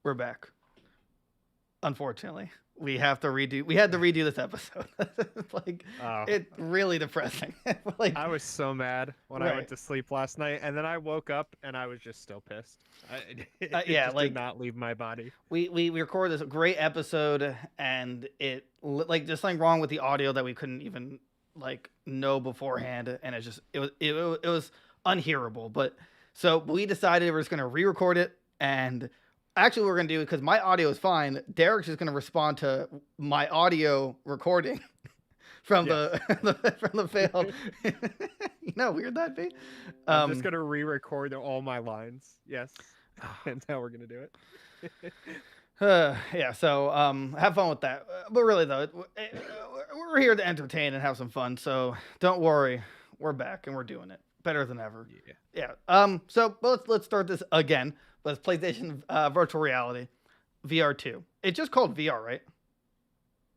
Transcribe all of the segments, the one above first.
We're back. Unfortunately, we have to redo. We had to redo this episode. Like, Oh, it's really depressing. Like, I was so mad when I right. went to sleep last night, and then I woke up and I was just still pissed. It Yeah, just did like not leave my body. we recorded this great episode, and like just something wrong with the audio that we couldn't even like know beforehand, and it was unhearable. But so we decided we're just gonna re-record it, and actually we're gonna do it because my audio is fine. Derek's just gonna respond to my audio recording from Yes. from the failed. You know how weird that'd be. I'm just gonna re-record all my lines. Yes, and how we're gonna do it. Yeah, so have fun with that. But really, though, we're here to entertain and have some fun. So don't worry, we're back and we're doing it better than ever. Yeah. Yeah. So let's start this again. But it's PlayStation Virtual Reality VR2. It's just called VR, right?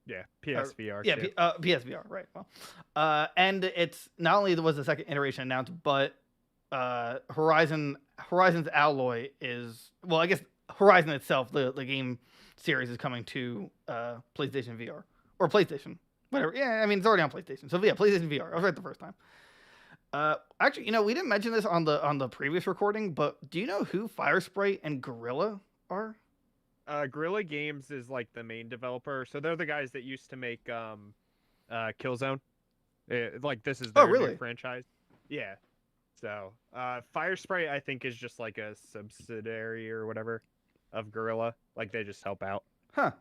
Yeah. PSVR. Yeah, too. PSVR, right? Well, and it's not only was the second iteration announced, but Horizon's Alloy is, well, I guess Horizon itself, the game series, is coming to PlayStation VR or PlayStation, whatever. Yeah, I mean it's already on PlayStation. So yeah, PlayStation VR. I was right the first time. Actually, we didn't mention this on the previous recording, but do you know who Firesprite and Gorilla are? Guerrilla Games is like the main developer, so they're the guys that used to make Killzone. Like this is their really? new franchise. Yeah. So Firesprite, I think, is just like a subsidiary or whatever of Guerrilla. Like they just help out. Huh.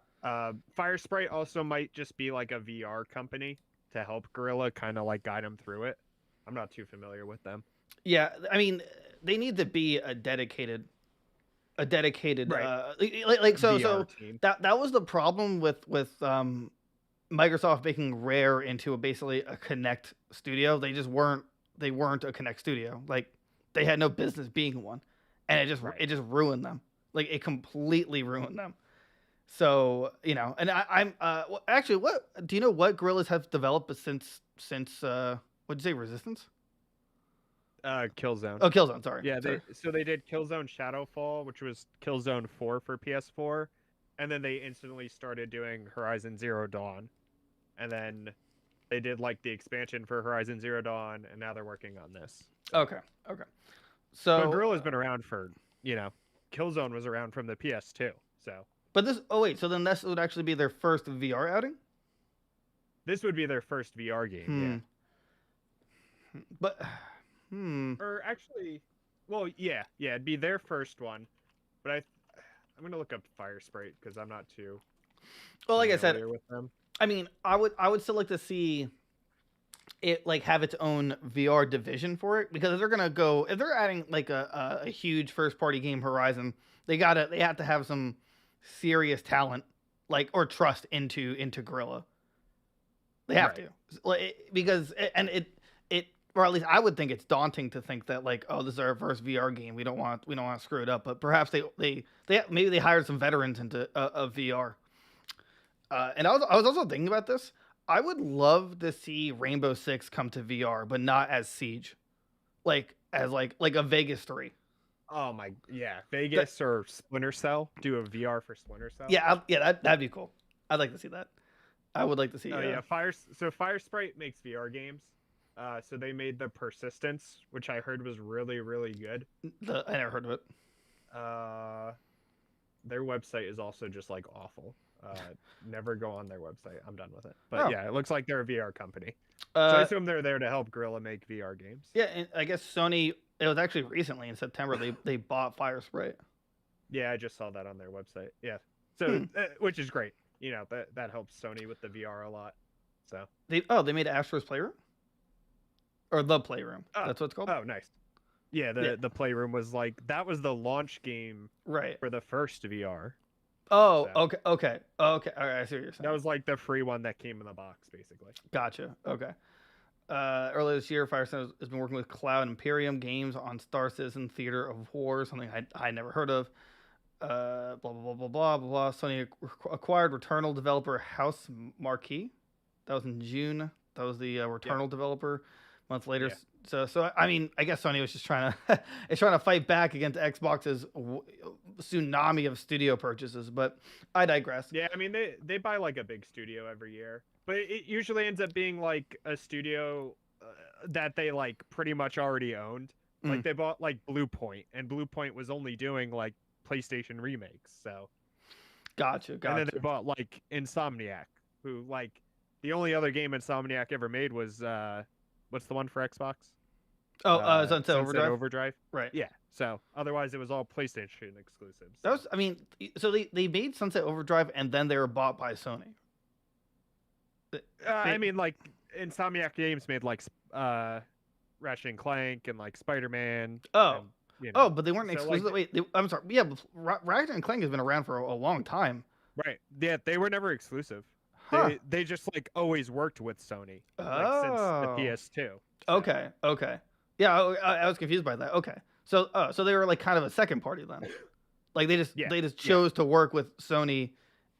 Firesprite also might just be like a VR company to help Guerrilla kind of like guide them through it. I'm not too familiar with them. Yeah, I mean, they need to be a dedicated Right. like so VR team. that was the problem with Microsoft making Rare into basically a Connect studio. They weren't a Connect studio. Like they had no business being one, and it just ruined them. Like it completely ruined them. So and I'm actually, what do you know what Guerrillas have developed since what'd you say, Resistance? Killzone. Oh, Killzone. Sorry. Yeah, Sorry. they did Killzone Shadowfall, which was Killzone 4 for PS4, and then they instantly started doing Horizon Zero Dawn, and then they did like the expansion for Horizon Zero Dawn, and now they're working on this. Okay. So But Guerrilla's been around for, Killzone was around from the PS2, so but this. Oh wait. So then this would actually be their first VR outing. this would be their first VR game. Yeah. But Or actually, well, yeah, it'd be their first one, but I'm gonna look up Firesprite because I'm not too. Well, like I said, with them. I mean, I would still like to see it like have its own VR division for it, because if they're adding like a huge first party game, Horizon, they have to have some serious talent, like, or trust into Guerrilla. They have to, because or at least I would think it's daunting to think that, like, oh, this is our first VR game. We don't want to screw it up. But perhaps maybe they hired some veterans into VR. And I was also thinking about this. I would love to see Rainbow Six come to VR, but not as Siege, like as like a Vegas 3. Oh my, yeah, Vegas or Splinter Cell. Do a VR for Splinter Cell. Yeah, that'd be cool. I'd like to see that. I would like to see. Oh yeah, Firesprite makes VR games. So they made the Persistence, which I heard was really, really good. I never heard of it. Their website is also just like awful. Never go on their website. I'm done with it. But yeah, it looks like they're a VR company. So I assume they're there to help Guerrilla make VR games. Yeah, and I guess Sony. It was actually recently in September they bought Firesprite. Yeah, I just saw that on their website. Yeah, so which is great. That helps Sony with the VR a lot. So they made Astro's Playroom. Or the Playroom. That's what it's called. Oh, nice. Yeah, the Playroom was like, that was the launch game for the first VR. Oh, so. Okay. All right, I see what you're saying. That was like the free one that came in the box, basically. Gotcha. Okay. Earlier this year, Firestone has been working with Cloud Imperium Games on Star Citizen Theater of War, something I never heard of. Blah blah blah blah blah blah. Sony acquired Returnal developer House Marquee. That was in June. That was the Returnal developer. Months later, so I mean, I guess Sony was just trying to fight back against Xbox's tsunami of studio purchases. But I digress. Yeah, I mean they buy like a big studio every year, but it usually ends up being like a studio that they like pretty much already owned. Like Mm. they bought like Blue Point, and Blue Point was only doing like PlayStation remakes. So, Gotcha, and then they gotcha. bought like Insomniac, who like the only other game Insomniac ever made was what's the one for Xbox? Oh, Sunset Sunset Overdrive. Overdrive. Right. Yeah. So otherwise, it was all PlayStation exclusives. That was, I mean, so they made Sunset Overdrive and then they were bought by Sony. I mean, like Insomniac Games made like Ratchet and Clank and like Spider-Man. Oh. And, you know. Oh, but they weren't So, exclusive. like, Wait, I'm sorry. Yeah, but Ratchet and Clank has been around for a long time. right. Yeah, they were never exclusive. Huh. They just like always worked with Sony like since Oh. the PS2. Okay. Okay. Yeah, I was confused by that. Okay. So, so they were like kind of a second party then. Like they just Yeah, chose to work with Sony,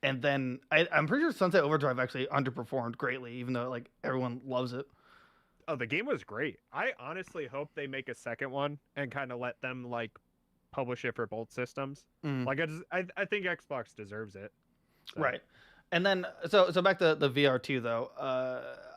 and then I'm pretty sure Sunset Overdrive actually underperformed greatly, even though like everyone loves it. Oh, the game was great. I honestly hope they make a second one and kind of let them like publish it for both systems. Mm. Like I think Xbox deserves it. So. Right. And then so back to the VR2 though.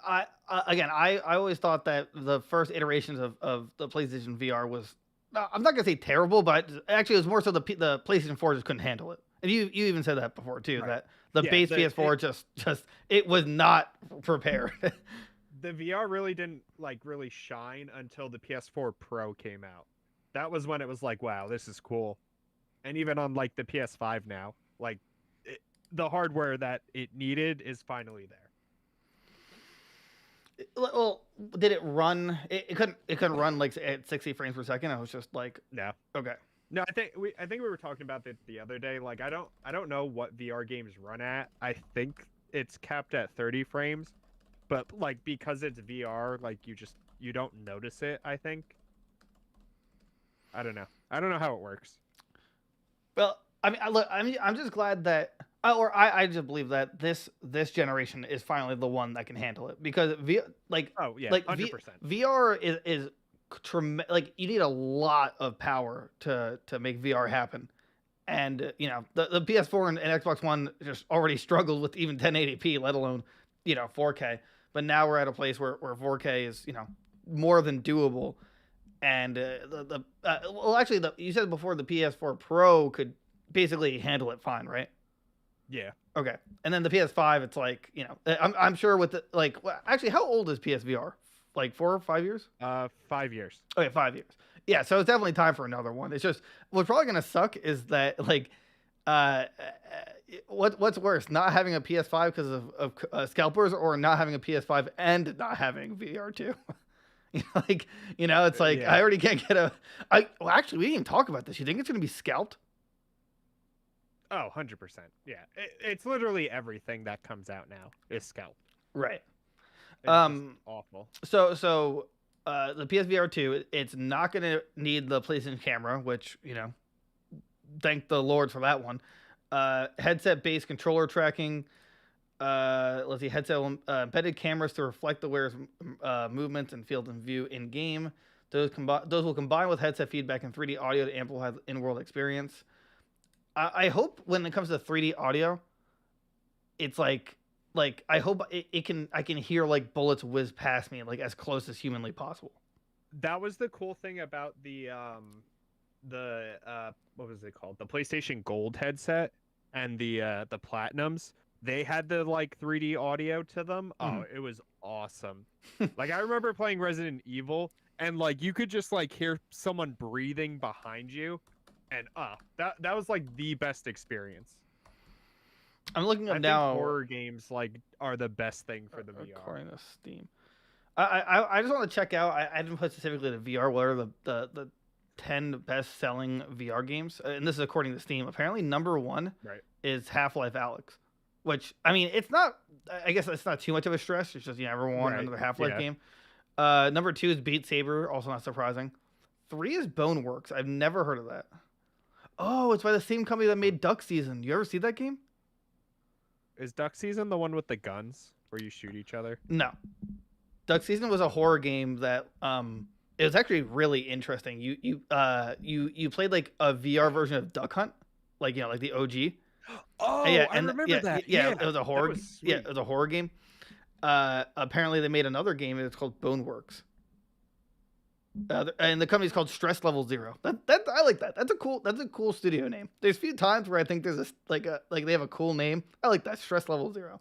I always thought that the first iterations of the PlayStation VR was, I'm not gonna say terrible, but actually it was more so the PlayStation 4 just couldn't handle it. And you even said that before too, Right. that the Yeah, base PS4 just it was not prepared. The VR really didn't like really shine until the PS4 Pro came out. That was when it was like, wow, this is cool. And even on like the PS5 now, like the hardware that it needed is finally there. Well, did it run? It couldn't run like at 60 frames per second. I was just like, No. okay. No, I think we were talking about that the other day. Like I don't know what VR games run at. I think it's capped at 30 frames, but like because it's VR, like you don't notice it, I think. I don't know. I don't know how it works. Well, I mean, I'm just glad that, I just believe that this generation is finally the one that can handle it, because Oh yeah, like 100%. VR is like you need a lot of power to make VR happen, and the PS4 and Xbox One just already struggled with even 1080p, let alone 4K. But now we're at a place where 4K is more than doable, and actually you said before the PS4 Pro could basically handle it fine, right? Yeah. Okay. And then the PS5, it's like, I'm sure with actually, how old is PSVR? Like 4 or 5 years? 5 years. Okay, 5 years. Yeah, so it's definitely time for another one. It's just, what's probably gonna suck is that what's worse, not having a PS5 because of scalpers, or not having a PS5 and not having VR2. It's like, Yeah. I already can't get well, actually, we didn't even talk about this. You think it's gonna be scalped? Oh, 100%. Yeah. It's literally everything that comes out now is scalped. Right. It's just awful. So the PSVR 2, it's not going to need the PlayStation camera, which, thank the Lord for that one. Headset-based controller tracking. Let's see, headset embedded cameras to reflect the wearer's movements and field of view in game. Those will combine with headset feedback and 3D audio to amplify the in-world experience. I hope when it comes to 3D audio, it's like I hope I can hear like bullets whiz past me, like as close as humanly possible. That was the cool thing about the what was it called? The PlayStation Gold headset and the Platinums. They had the like 3D audio to them. Oh, it was awesome. Like I remember playing Resident Evil, and like you could just like hear someone breathing behind you, and that was like the best experience. I'm looking up I now. think horror games like are the best thing for the VR. According to Steam, I just want to check out. I didn't put specifically the VR. What are the 10 best selling VR games? And this is according to Steam. Apparently, number 1 is Half-Life Alyx, which, I mean, it's not. I guess it's not too much of a stretch. It's just everyone want another Half-Life game. Number 2 is Beat Saber. Also not surprising. 3 is Boneworks. I've never heard of that. Oh, it's by the same company that made Duck Season. You ever see that game? Is Duck Season the one with the guns where you shoot each other? No. Duck Season was a horror game that it was actually really interesting. You played like a VR version of Duck Hunt, like like the OG. Oh, Yeah, I remember that. yeah, Yeah, it was a that horror. was Yeah, sweet. it was a horror game. Apparently they made another game and it's called Boneworks. And the company's called Stress Level Zero. That I like that. That's a cool studio name. There's a few times where I think there's like they have a cool name. I like that. Stress Level Zero.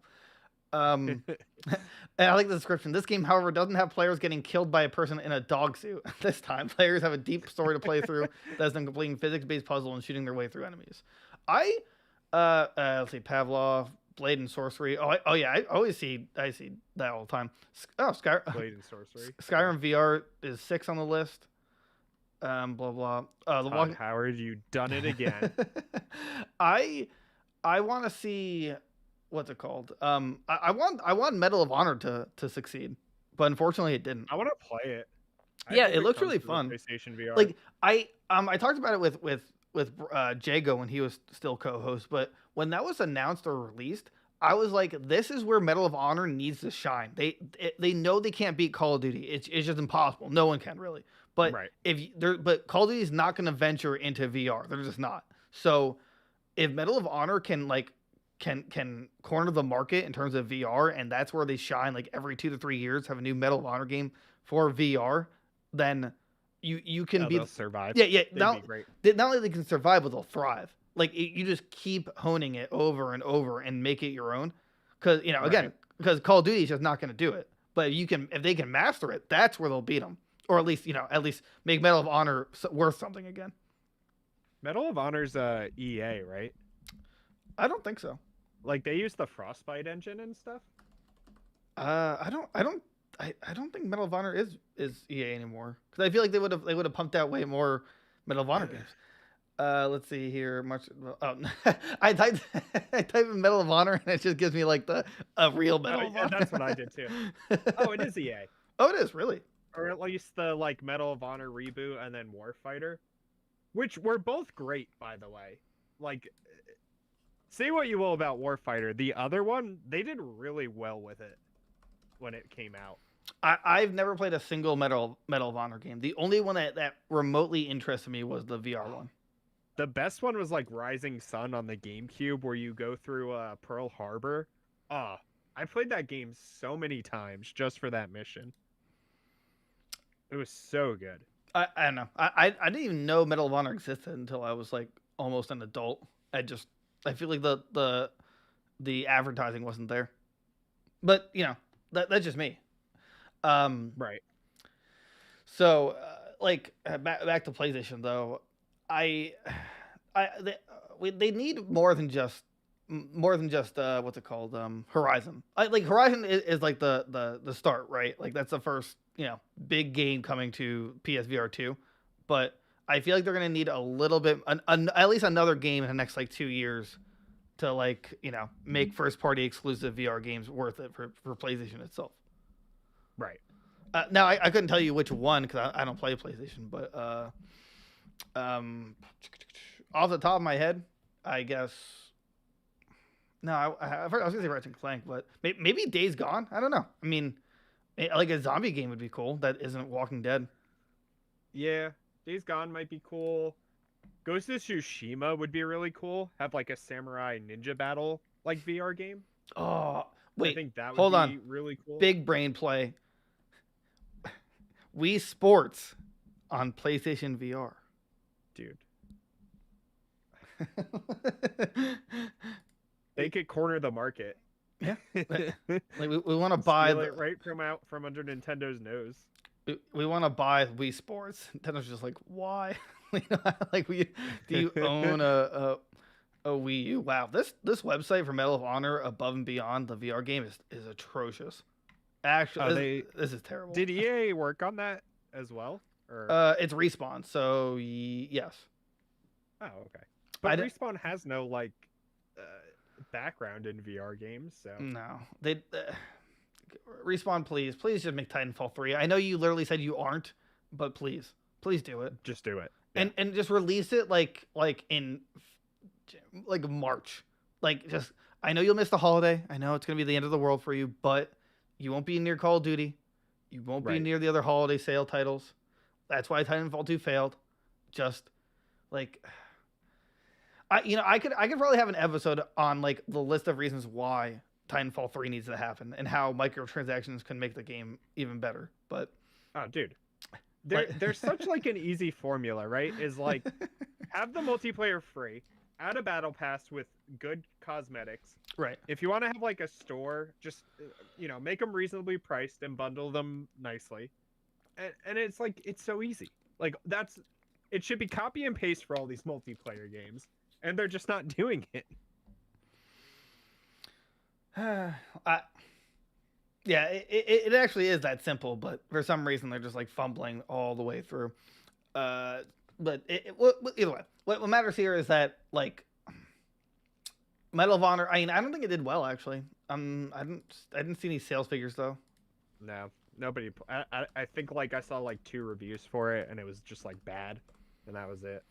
Um, and I like the description. This game, however, doesn't have players getting killed by a person in a dog suit. This time, players have a deep story to play through that's them completing physics-based puzzle and shooting their way through enemies. I let's see, Pavlov, Blade and Sorcery. Oh yeah, I see that all the time. Blade and Sorcery. Skyrim VR is 6 on the list. Blah blah. The Todd Howard, you done it again. I want to see what's it called. I want Medal of Honor to succeed, but unfortunately it didn't. I want to play it. Yeah, it looks really fun. PlayStation VR. Like I talked about it with Jago when he was still co-host, but when that was announced or released, I was like, this is where Medal of Honor needs to shine. They know they can't beat Call of Duty. It's just impossible. No one can really. But right. but Call of Duty is not going to venture into VR. They're just not. So if Medal of Honor can corner the market in terms of VR, and that's where they shine, like every 2 to 3 years have a new Medal of Honor game for VR, then you can they'll survive. Yeah. They'd be great. Not only they can survive, but they'll thrive. Like you just keep honing it over and over and make it your own. Because again, because Call of Duty is just not going to do it. But if they can master it, that's where they'll beat them, or at least make Medal of Honor worth something again. Medal of Honor's EA, right? I don't think so. Like they use the Frostbite engine and stuff. I don't think Medal of Honor is EA anymore, because I feel like they would have pumped out way more Medal of Honor games. Let's see here. I type in Medal of Honor and it just gives me like a real Medal of Honor. That's what I did too. Oh, it is EA. Oh, it is really. Or at least the like Medal of Honor reboot and then Warfighter, which were both great, by the way. Like, say what you will about Warfighter, the other one, they did really well with it when it came out. I've never played a single Medal of Honor game. The only one that remotely interested me was the VR one. The best one was like Rising Sun on the GameCube, where you go through Pearl Harbor. I played that game so many times just for that mission. It was so good. I don't know. I didn't even know Medal of Honor existed until I was like almost an adult. I feel like the advertising wasn't there. But that's just me. Right. So back to PlayStation though. They need more than just what's it called, Horizon. Horizon is like the start, right? Like that's the first big game coming to PSVR 2, but I feel like they're gonna need a little bit at least another game in the next like 2 years to make first party exclusive VR games worth it for PlayStation itself. Right. Now I couldn't tell you which one because I don't play PlayStation, but off the top of my head, I guess. No, I was gonna say Ratchet and Clank, but maybe Days Gone. I don't know. I mean, like a zombie game would be cool that isn't Walking Dead. Yeah, Days Gone might be cool. Ghost of Tsushima would be really cool. Have like a samurai ninja battle like VR game. Oh wait, I think that would hold be on. Really cool. Big brain play. Wii Sports on PlayStation VR. Dude. They could corner the market. Yeah. Like we want to buy it right from under Nintendo's nose. We want to buy Wii Sports. Nintendo's just like, why? Like, do you own a Wii U? Wow, this website for Medal of Honor Above and Beyond the VR game is atrocious. Actually, this is terrible. Did EA work on that as well? Or it's Respawn, so yes. Oh, okay. But Respawn has no like background in VR games, so no. They Respawn, please just make Titanfall 3. I know you literally said you aren't, but please do it. Just do it. Yeah. And just release it like in like March. Like just I know you'll miss the holiday. I know it's gonna be the end of the world for you, but you won't be near Call of Duty. You won't be near the other holiday sale titles. That's why Titanfall 2 failed. Just like I could probably have an episode on like the list of reasons why Titanfall 3 needs to happen and how microtransactions can make the game even better. But Oh, dude, like, there's such like an easy formula, right? Is like have the multiplayer free, add a battle pass with good cosmetics. right. If you want to have like a store, just make them reasonably priced and bundle them nicely. And it's like it's so easy. Like it should be copy and paste for all these multiplayer games, and they're just not doing it. Yeah, it actually is that simple, but for some reason they're just like fumbling all the way through. But either way, what matters here is that like Medal of Honor. I mean, I don't think it did well actually. I didn't see any sales figures though. No, nobody. I think like I saw like 2 reviews for it, and it was just like bad, and that was it.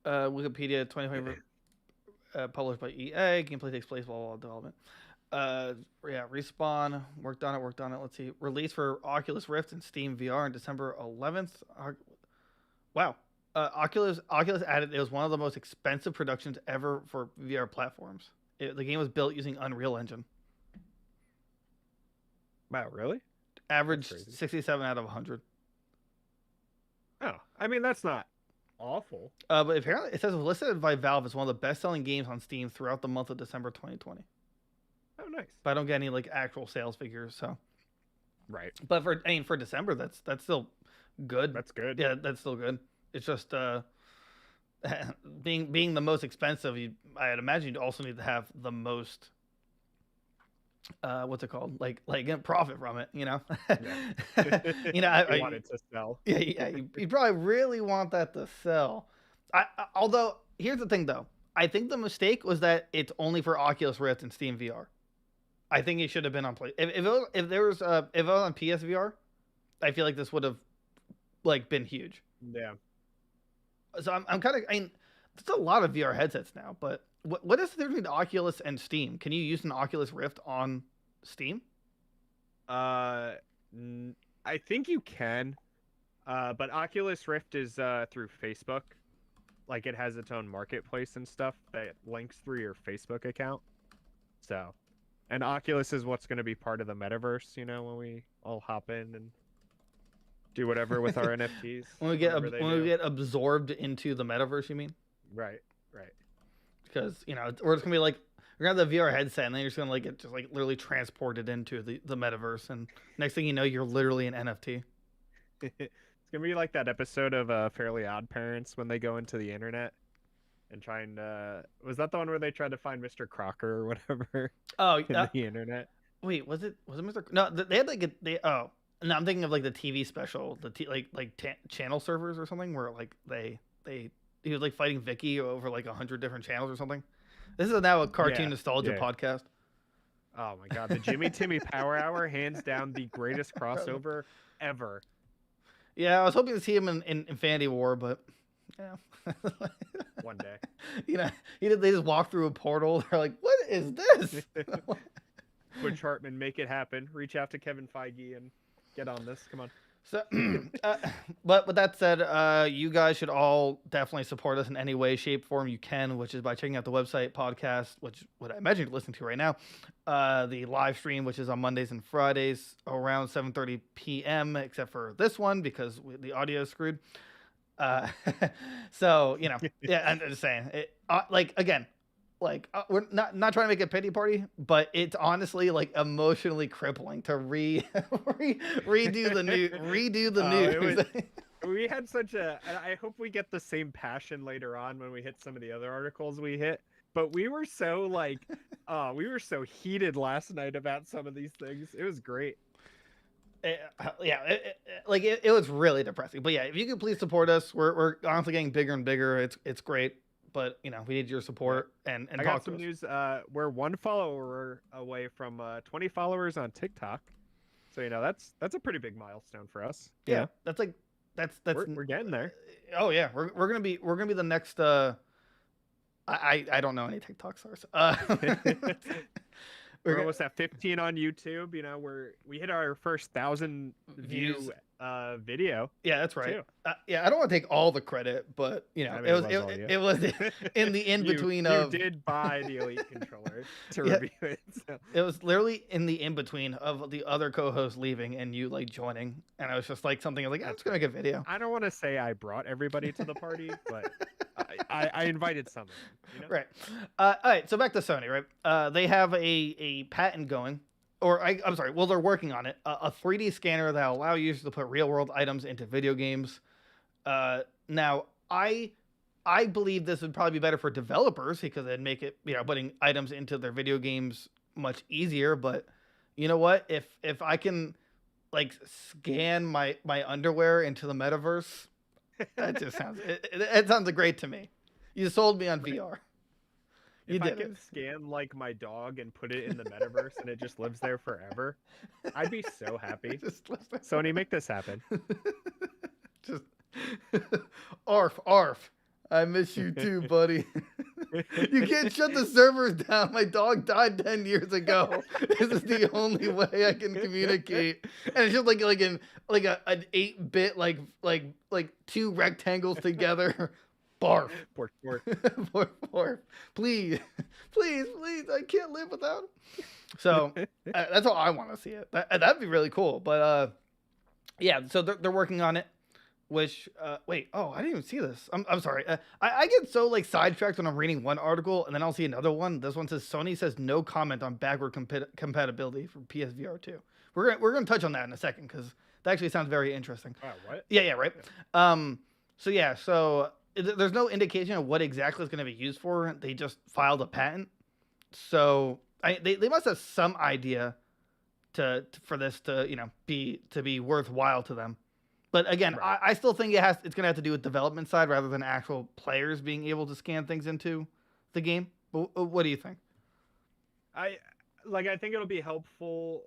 Wikipedia 2020 published by EA. Gameplay takes place while development. Yeah, Respawn worked on it. Let's see. Release for Oculus Rift and Steam VR on December 11th. Wow. Oculus added it was one of the most expensive productions ever for VR platforms. The game was built using Unreal Engine. Wow, really? Average 67 out of 100. Oh, I mean that's not awful. But apparently it says listed by Valve as one of the best-selling games on Steam throughout the month of December 2020. Oh, nice. But I don't get any like actual sales figures, so. Right. But for December, that's still good. That's good. Yeah, that's still good. It's just being the most expensive. I'd imagine you'd also need to have the most. What's it called? Like get profit from it, you know. Yeah. I want it to sell. Yeah. You probably really want that to sell. Although here's the thing, though. I think the mistake was that it's only for Oculus Rift and Steam VR. I think it should have been on Play. If it was on PSVR, I feel like this would have like been huge. Yeah. So I'm kind of. I mean, there's a lot of VR headsets now, but what is the difference between Oculus and Steam? Can you use an Oculus Rift on Steam? I think you can, but Oculus Rift is through Facebook. Like it has its own marketplace and stuff that links through your Facebook account. So, and Oculus is what's going to be part of the metaverse. When we all hop in and do whatever with our NFTs. When we get absorbed into the metaverse, you mean? Right. Because we're just gonna be like we're gonna have the VR headset, and then you're just gonna like get just like literally transported into the metaverse, and next thing you know, you're literally an NFT. It's gonna be like that episode of Fairly Odd Parents when they go into the internet and try and was that the one where they tried to find Mr. Crocker or whatever? Oh, in the internet. Wait, was it Mr. No, they had like no, I'm thinking of like the TV special, channel servers or something, where like he was like fighting Vicky over like 100 different channels or something. This is now a cartoon nostalgia podcast. Oh my god, the Jimmy Timmy Power Hour, hands down the greatest crossover ever. Yeah, I was hoping to see him in Infinity War, but yeah. One day. They just walk through a portal. They're like, "What is this?" Butch Hartman, make it happen. Reach out to Kevin Feige and get on this. Come on. So, but with that said, you guys should all definitely support us in any way, shape, form you can, which is by checking out the website, podcast, which what I imagine you're listening to right now, the live stream, which is on Mondays and Fridays around 7:30 p.m., except for this one because the audio is screwed. So yeah, I'm just saying, we're not trying to make a pity party, but it's honestly like emotionally crippling to redo the news. We had such I hope we get the same passion later on when we hit some of the other articles we hit. But we were so we were so heated last night about some of these things. It was great. It was really depressing. But yeah, if you could please support us, we're honestly getting bigger and bigger. It's great. But we need your support and I got some news. We're 1 follower away from 20 followers on TikTok, so that's a pretty big milestone for us. Yeah, that's we're getting there. Oh yeah, we're gonna be the next. I don't know any TikTok stars. We're almost at 15 on YouTube. We hit our first 1,000 view video. Yeah, that's right. Too. Yeah, I don't want to take all the credit, but you know, I mean, it was all you. it was in the in between of. You did buy the Elite controller to Yeah. review it. So. It was literally in the in between of the other co-host leaving and you like joining, and I was just like something like I'm just gonna make a video. I don't want to say I brought everybody to the party, but I invited some of them. You know? Right. All right. So back to Sony. Right. They have a patent going, or I'm sorry. Well, they're working on it. A 3D scanner that will allow users to put real world items into video games. Now I believe this would probably be better for developers because it'd make it, putting items into their video games much easier. But you know what? If I can like scan my underwear into the metaverse, that just sounds it sounds great to me. You sold me on VR. If I can scan like my dog and put it in the metaverse and it just lives there forever, I'd be so happy. Sony, make this happen. Just arf. I miss you too, buddy. You can't shut the servers down. My dog died 10 years ago. This is the only way I can communicate. And it's just like an 8-bit like two rectangles together. Barf. Barf. Please, I can't live without him. So that's how I want to see it. That'd be really cool. But yeah, so they're working on it. Which wait, I didn't even see this. I'm sorry. I get so like sidetracked when I'm reading one article and then I'll see another one. This one says Sony says no comment on backward compatibility for PSVR 2. We're gonna touch on that in a second because that actually sounds very interesting. What? Yeah, right. So there's no indication of what exactly it's gonna be used for. They just filed a patent, so they must have some idea for this to be worthwhile to them. But again, right. I still think it's going to have to do with development side rather than actual players being able to scan things into the game. What do you think? I think it'll be helpful.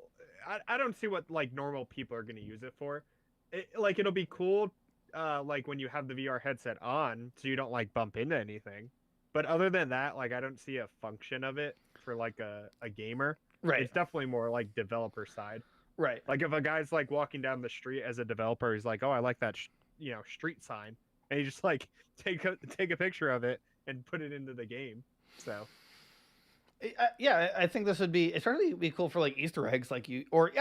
I don't see what like normal people are going to use it for. It'll be cool like when you have the VR headset on so you don't like bump into anything. But other than that, like I don't see a function of it for like a gamer. Right. It's definitely more like developer side. Right. Like if a guy's like walking down the street as a developer, he's like, "Oh, I like that, street sign," and you just like take a picture of it and put it into the game. So, yeah, I think this would be especially be cool for like Easter eggs, like or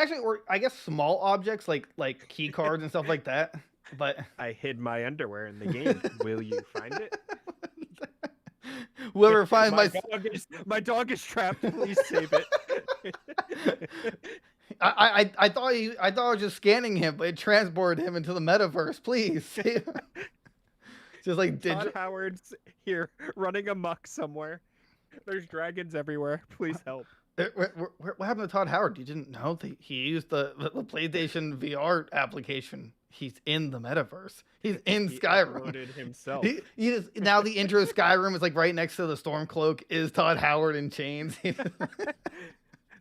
I guess small objects like key cards and stuff like that. But I hid my underwear in the game. Will you find it? Whoever finds my dog is trapped. Please save it. I thought I was just scanning him, but it transported him into the metaverse. Please, just like Todd Howard's here running amok somewhere. There's dragons everywhere. Please help. What happened to Todd Howard? You didn't know he used the PlayStation VR application. He's in the metaverse. He's in Skyrim. He himself. Now the intro of Skyrim is like right next to the Stormcloak is Todd Howard in chains.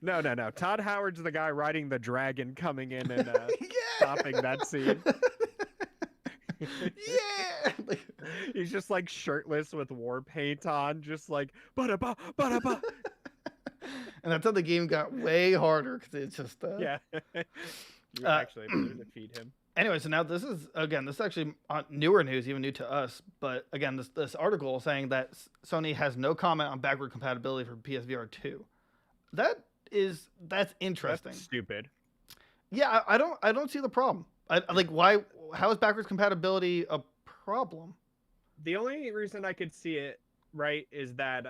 No. Todd Howard's the guy riding the dragon coming in and stopping that scene. Yeah. He's just like shirtless with war paint on, just like ba-da-ba, ba-da-ba. And that's how the game got way harder because it's just yeah. You actually able to feed him. Anyway, so now this is actually newer news, even new to us. But again, this article saying that Sony has no comment on backward compatibility for PSVR 2. That's interesting. That's stupid. Yeah, I don't see the problem. Why? How is backwards compatibility a problem? The only reason I could see it right is that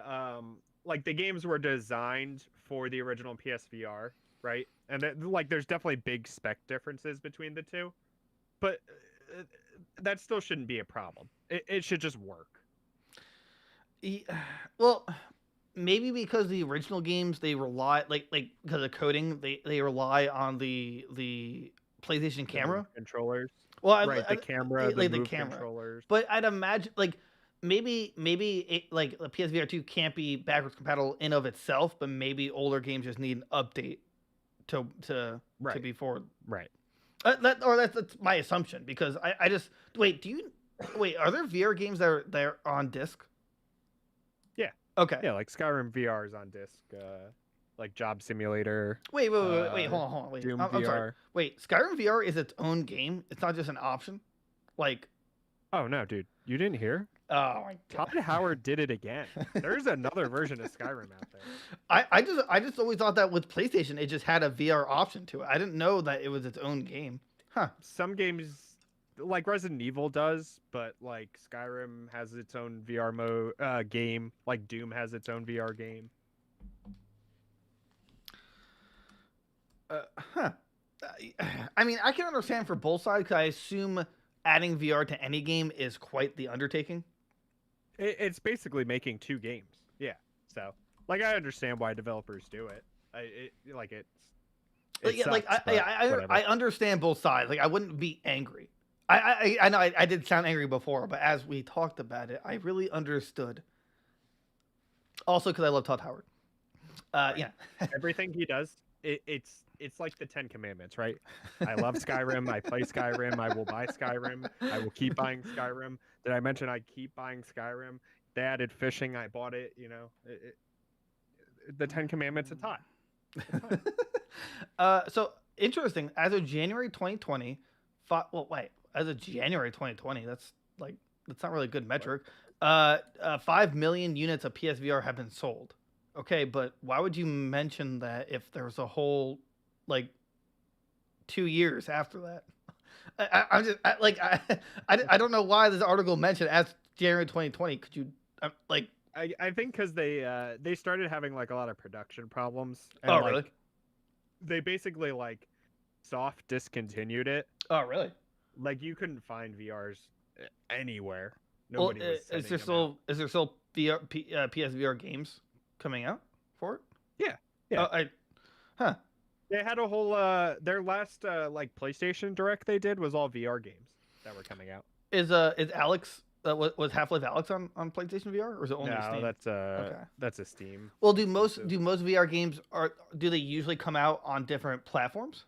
like the games were designed for the original PSVR, right? And there's definitely big spec differences between the two, but that still shouldn't be a problem. It should just work. Well, maybe because the original games they rely because of coding they rely on the PlayStation camera controllers. Well, the camera, the camera controllers. But I'd imagine maybe the PSVR 2 can't be backwards compatible in of itself, but maybe older games just need an update to be forward. Right. That's my assumption because I just wait. Are there VR games that are on disc? Yeah. Okay. Yeah, like Skyrim VR is on disc. like Job Simulator, Wait, hold on, wait. Doom I'm sorry. VR. Wait, Skyrim VR is its own game. It's not just an option. Like, Oh no, dude, you didn't hear? oh my Todd god. Howard did it again. There's another version of Skyrim out there. I just always thought that with PlayStation it just had a VR option to it. I didn't know that it was its own game. Huh. Some games, like Resident Evil does, but like Skyrim has its own VR game. Like Doom has its own VR game. Huh. I mean, I can understand for both sides because I assume adding VR to any game is quite the undertaking. It's basically making two games. Yeah. So, like, I understand why developers do it. It Yeah, sucks, I understand both sides. Like, I wouldn't be angry. I know I did sound angry before, but as we talked about it, I really understood. Also, because I love Todd Howard. Right. Yeah. Everything he does, it's like the 10 Commandments, right? I love Skyrim. I play Skyrim. I will buy Skyrim. I will keep buying Skyrim. Did I mention I keep buying Skyrim? They added fishing. I bought it. You know, the 10 Commandments of Todd. So interesting. As of January 2020, as of January 2020, that's not really a good metric. 5 million units of PSVR have been sold. Okay, but why would you mention that if there was a whole 2 years after that? I don't know why this article mentioned as January 2020. Could you I think because they started having like a lot of production problems. And, oh really? They basically like soft discontinued it. Oh really? Like you couldn't find VRs anywhere. Well, Nobody was is there sending still PSVR games coming out for it? Yeah. Yeah. Huh. They had a whole their last like PlayStation Direct they did was all VR games that were coming out. Is Alex was Half-Life Alex on PlayStation VR or is it only Steam? No, that's a Steam. Well, do most VR games do they usually come out on different platforms?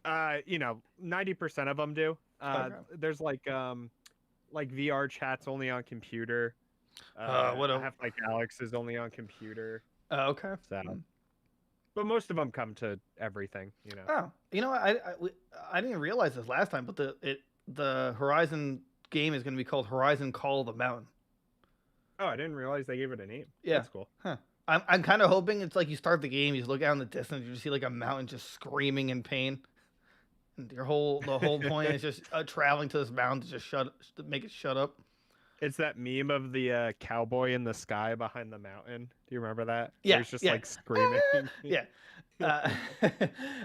90% of them do. Okay. There's like VR chats only on computer. Half-Life Alex is only on computer. Okay. So, but most of them come to everything, you know. Oh, I didn't realize this last time, but the Horizon game is going to be called Horizon Call of the Mountain. Oh, I didn't realize they gave it a name. Yeah, that's cool. Huh. I'm kind of hoping it's like you start the game, you look out in the distance, you just see like a mountain just screaming in pain, and the whole point is just traveling to this mountain to make it shut up. It's that meme of the cowboy in the sky behind the mountain. Do you remember that? Yeah, he's just like screaming. Yeah.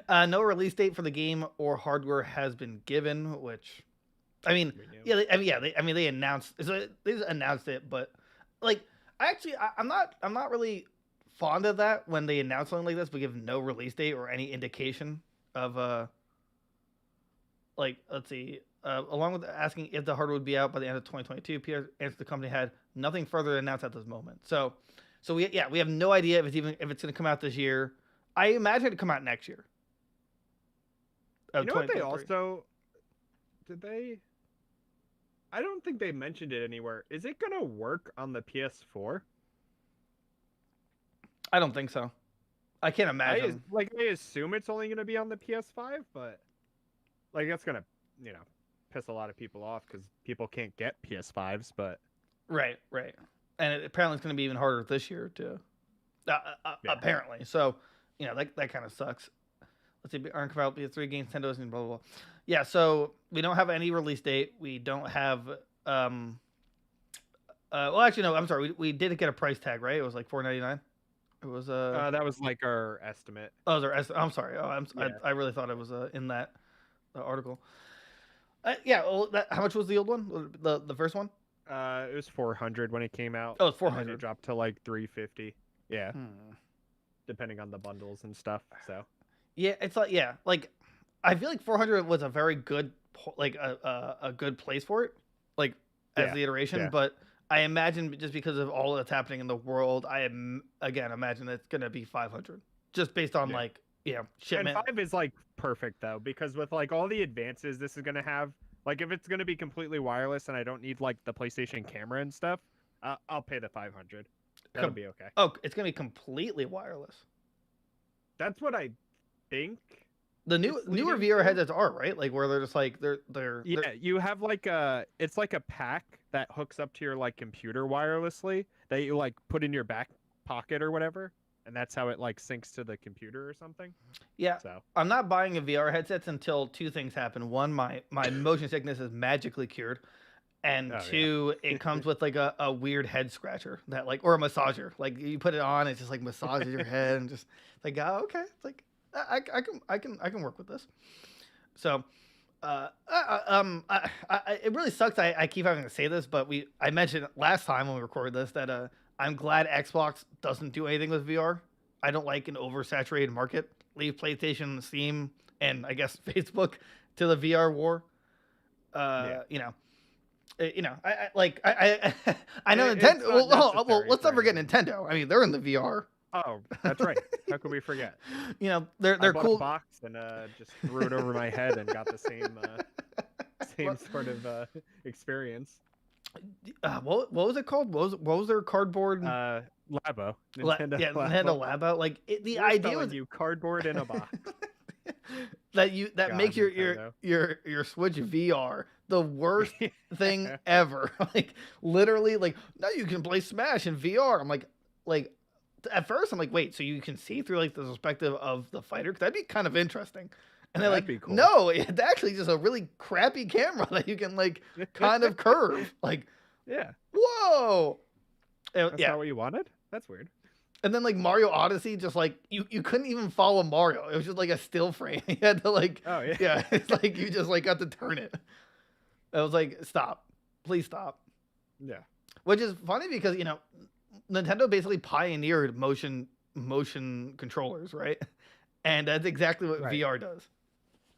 No release date for the game or hardware has been given, which, I mean, they announced. They just announced it, but like, I'm not really fond of that when they announce something like this but give no release date or any indication of let's see. Along with asking if the hardware would be out by the end of 2022, PR answered the company had nothing further to announce at this moment. So we have no idea if it's going to come out this year. I imagine it'd come out next year. You know what they also did they? I don't think they mentioned it anywhere. Is it gonna work on the PS4? I don't think so. I can't imagine. I assume it's only gonna be on the PS5, but like that's gonna piss a lot of people off because people can't get PS5s. But right, and apparently it's gonna be even harder this year too. Apparently, so that kind of sucks. Let's see, aren't compatible PS3 games, Nintendo's, and blah blah blah. Yeah, so we don't have any release date. We don't have. Well, actually, no. I'm sorry. We did get a price tag, right? It was like $4.99. It was that was like our estimate. Oh, it was our estimate. I'm sorry. Oh, I really thought it was in that article. Yeah. Well, how much was the old one? The first one? It was 400 when it came out. Oh, it's 400. It dropped to like 350. Yeah. Depending on the bundles and stuff. So. Yeah, it's like I feel like 400 was a very good a good place for it, as the iteration. Yeah. But I imagine just because of all that's happening in the world, imagine it's gonna be 500 just based on shipment. And 5 is like perfect though because with like all the advances this is gonna have, like if it's gonna be completely wireless and I don't need like the PlayStation camera and stuff, I'll pay the 500. That'll be okay. Oh, it's gonna be completely wireless. That's what I think. The newer VR headsets are, right? Like where they're just like they're you have like it's like a pack that hooks up to your like computer wirelessly that you like put in your back pocket or whatever, and that's how it like syncs to the computer or something. Yeah. So I'm not buying a VR headsets until two things happen. One, my motion sickness is magically cured. And two, it comes with like a weird head scratcher that like, or a massager. Like you put it on, it just like massages your head and just like, oh, okay. It's like, I can work with this. So, it really sucks. I keep having to say this, but I mentioned last time when we recorded this that I'm glad Xbox doesn't do anything with VR. I don't like an oversaturated market. Leave PlayStation, Steam, and I guess Facebook to the VR war. You know. I know Nintendo. Well, let's not forget Nintendo. I mean, they're in the VR. Oh, that's right. How could we forget? You know, they're I bought cool. a box and just threw it over my head and got the same sort of experience. What was it called? What was their cardboard? Labo. Nintendo Nintendo Labo. Like the idea was you cardboard in a box. that makes your Switch VR the worst thing ever. Like literally, like now you can play Smash in VR. I'm like at first I'm like, wait, so you can see through like the perspective of the fighter? 'Cause that'd be kind of interesting. And they're like, cool. no, it's actually just a really crappy camera that you can like kind of curve. Like, yeah, whoa. That's not what you wanted? That's weird. And then like Mario Odyssey, just like you couldn't even follow Mario. It was just like a still frame. You had to like, yeah, it's like you just like got to turn it. I was like, stop, please stop. Yeah. Which is funny because Nintendo basically pioneered motion controllers, right? And that's exactly what VR does.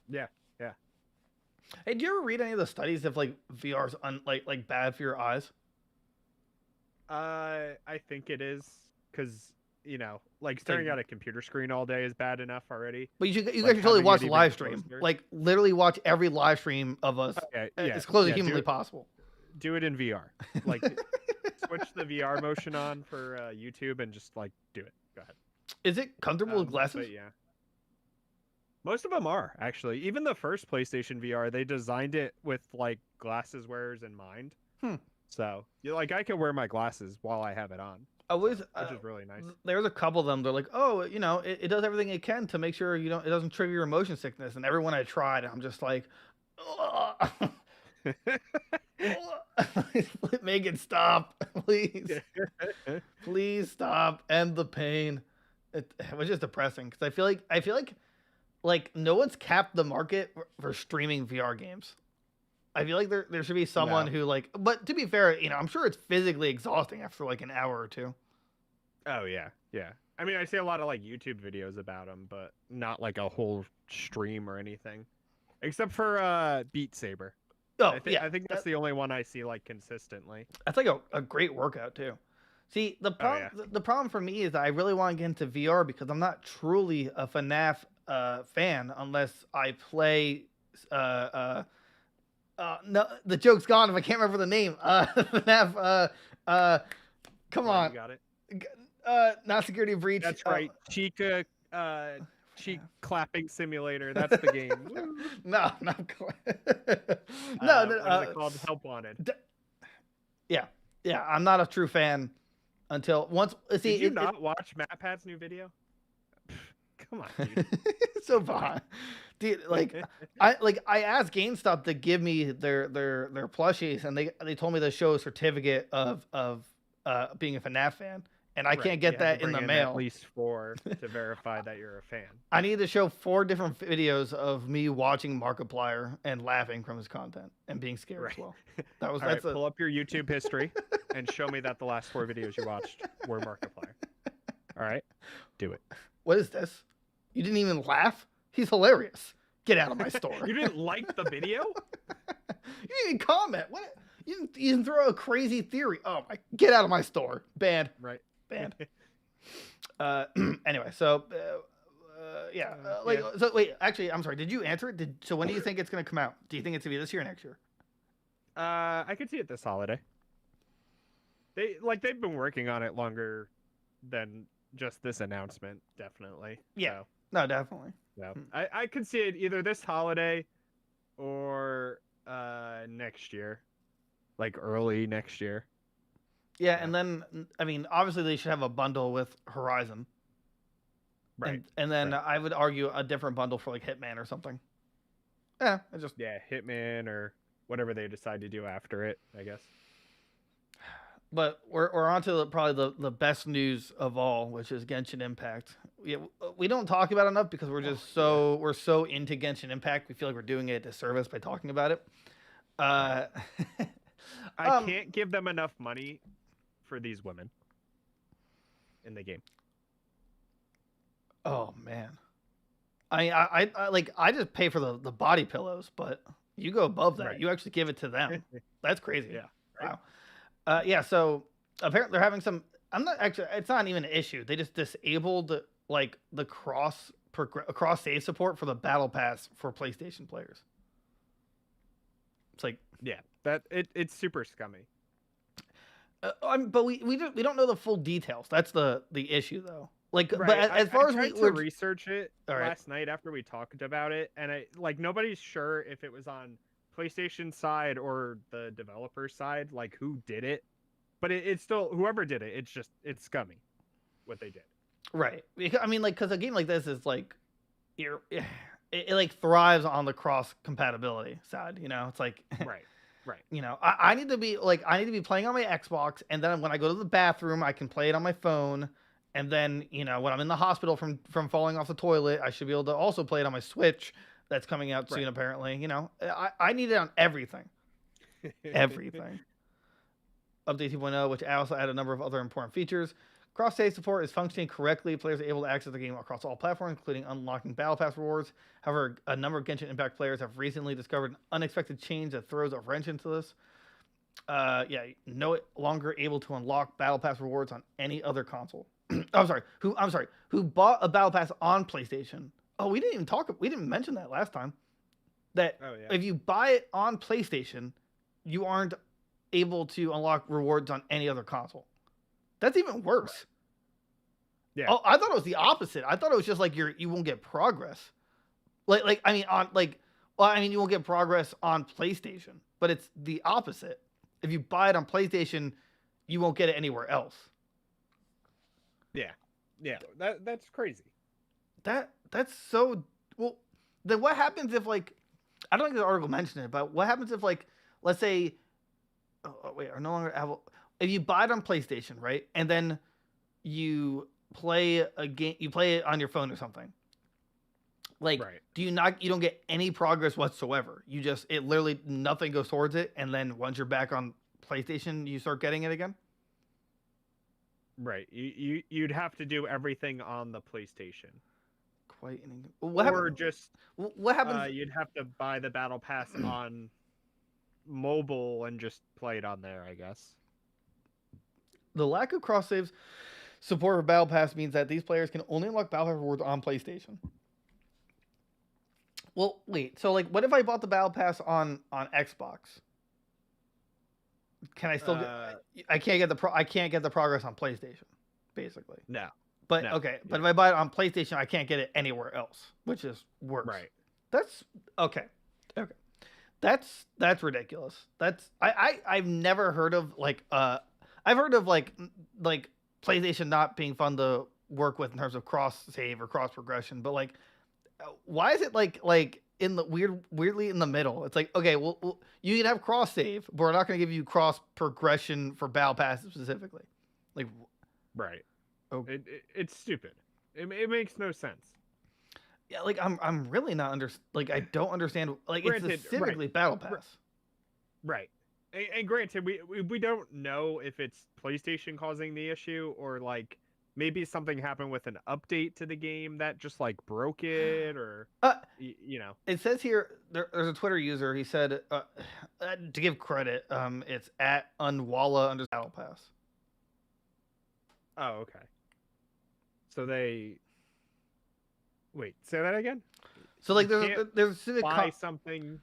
Yeah, yeah. Hey, do you ever read any of the studies of like VR's like bad for your eyes? I think it is because like staring at a computer screen all day is bad enough already. But you guys should totally watch the live stream. Like literally watch every live stream of us as close as humanly possible. Do it in VR. Like switch the VR motion on for YouTube and just like do it. Go ahead. Is it comfortable with glasses? Yeah. Most of them are actually. Even the first PlayStation VR, they designed it with like glasses wearers in mind. So I can wear my glasses while I have it on. Which is really nice. There's a couple of them. They're like, oh, it does everything it can to make sure it doesn't trigger your motion sickness. And everyone I tried, I'm just like, make it stop, please, please stop, end the pain. It was just depressing because I feel like no one's capped the market for streaming VR games. I feel like there should be someone who but to be fair, I'm sure it's physically exhausting after like an hour or two. Oh yeah. Yeah. I mean, I see a lot of like YouTube videos about them, but not like a whole stream or anything, except for Beat Saber. Oh, I think that's the only one I see like consistently. That's like a great workout too. See, the problem for me is that I really want to get into VR because I'm not truly a FNAF fan unless I play no, the joke's gone if I can't remember the name. FNAF come on. You got it. Not Security Breach. That's right. Chica cheek clapping simulator. That's the game. No, not what is it called? Help Wanted. Yeah. I'm not a true fan until once. See, did you not watch MatPat's new video? Come on, dude. So far, dude. I asked GameStop to give me their plushies, and they told me to show a certificate of being a FNAF fan. And I can't get that in the mail. At least 4 to verify that you're a fan. I need to show 4 different videos of me watching Markiplier and laughing from his content and being scared as well. Pull up your YouTube history and show me that the last 4 videos you watched were Markiplier. All right, do it. What is this? You didn't even laugh? He's hilarious. Get out of my store. You didn't like the video? You didn't even comment. What? You didn't throw a crazy theory. Oh my! Get out of my store. Banned. Right. Banned. Anyway, so so wait. Actually, I'm sorry. Did you answer it? So when do you think it's gonna come out? Do you think it's gonna be this year or next year? I could see it this holiday. they've been working on it longer than just this announcement, definitely. Yeah. So, No, definitely. no. I could see it either this holiday or next year. Like early next year. Yeah, So, and then I mean, obviously they should have a bundle with Horizon. right. And then Right. I would argue a different bundle for like Hitman or something. Yeah, it just Yeah, Hitman or whatever they decide to do after it, I guess. But we're on to probably the best news of all, which is Genshin Impact. We don't talk about it enough because we're just we're so into Genshin Impact. We feel like we're doing it a disservice by talking about it. Right. I Um, can't give them enough money for these women in the game. oh man, I like I just pay for the body pillows, but you go above that. Right. You actually give it to them. That's crazy. Yeah. Right. Wow. Yeah. So apparently they're having some. I'm not actually. It's not even an issue. They just disabled like the cross save support for the battle pass for PlayStation players. It's like Yeah. It's super scummy. but we don't know the full details. That's the issue though. Like, Right. but as far as I tried to research it last night after we talked about it, and nobody's sure if it was on PlayStation side or the developer side, like who did it. But it's still whoever did it. It's scummy what they did. Right. I mean, like, because a game like this is like, it like thrives on the cross compatibility side. You know, it's like, Right. Right. you know, I need to be playing on my Xbox, and then when I go to the bathroom, I can play it on my phone, and then you know when I'm in the hospital from falling off the toilet, I should be able to also play it on my Switch that's coming out soon. Right. Apparently, you know, I need it on everything, everything. Update 2.0, which also added a number of other important features. Cross-save support is functioning correctly. Players are able to access the game across all platforms, including unlocking Battle Pass rewards. However, a number of Genshin Impact players have recently discovered an unexpected change that throws a wrench into this. No longer able to unlock Battle Pass rewards on any other console. I'm sorry. Who bought a Battle Pass on PlayStation? Oh, we didn't mention that last time. That if you buy it on PlayStation, you aren't able to unlock rewards on any other console. That's even worse. Yeah. Oh, I thought it was the opposite. I thought it was just like you won't get progress. You won't get progress on PlayStation, but it's the opposite. If you buy it on PlayStation, you won't get it anywhere else. Yeah. Yeah. That's crazy. That's so well. Then what happens if like I don't think the article mentioned it, but what happens if like let's say are no longer have if you buy it on PlayStation, right? And then you play a game, you play it on your phone or something. Like, you don't get any progress whatsoever. It literally nothing goes towards it. And then once you're back on PlayStation, you start getting it again. Right. You'd have to do everything on the PlayStation. What happens? You'd have to buy the Battle Pass on mobile and just play it on there, I guess. The lack of cross saves support for Battle Pass means that these players can only unlock Battle Pass rewards on PlayStation. Well, wait. So, like, what if I bought the Battle Pass on Xbox? Can I still get? I can't get the progress on PlayStation, basically. No. But okay. But if I buy it on PlayStation, I can't get it anywhere else, which is worse. Right. That's okay. Okay. That's ridiculous. I've never heard of I've heard of like PlayStation not being fun to work with in terms of cross save or cross progression, but like why is it like in the weirdly in the middle? It's like, okay, well you can have cross save, but we're not going to give you cross progression for Battle Pass specifically. Like right. Oh. It's stupid. It makes no sense. Yeah, like I'm really not I don't understand. Like, granted, it's specifically Battle Pass. Right. And granted, we don't know if it's PlayStation causing the issue or like maybe something happened with an update to the game that just like broke it or you know. It says here there's a Twitter user. He said to give credit, it's at Unwalla under Battle Pass. Oh, okay. So they wait. Say that again. So like there's a specific buy something,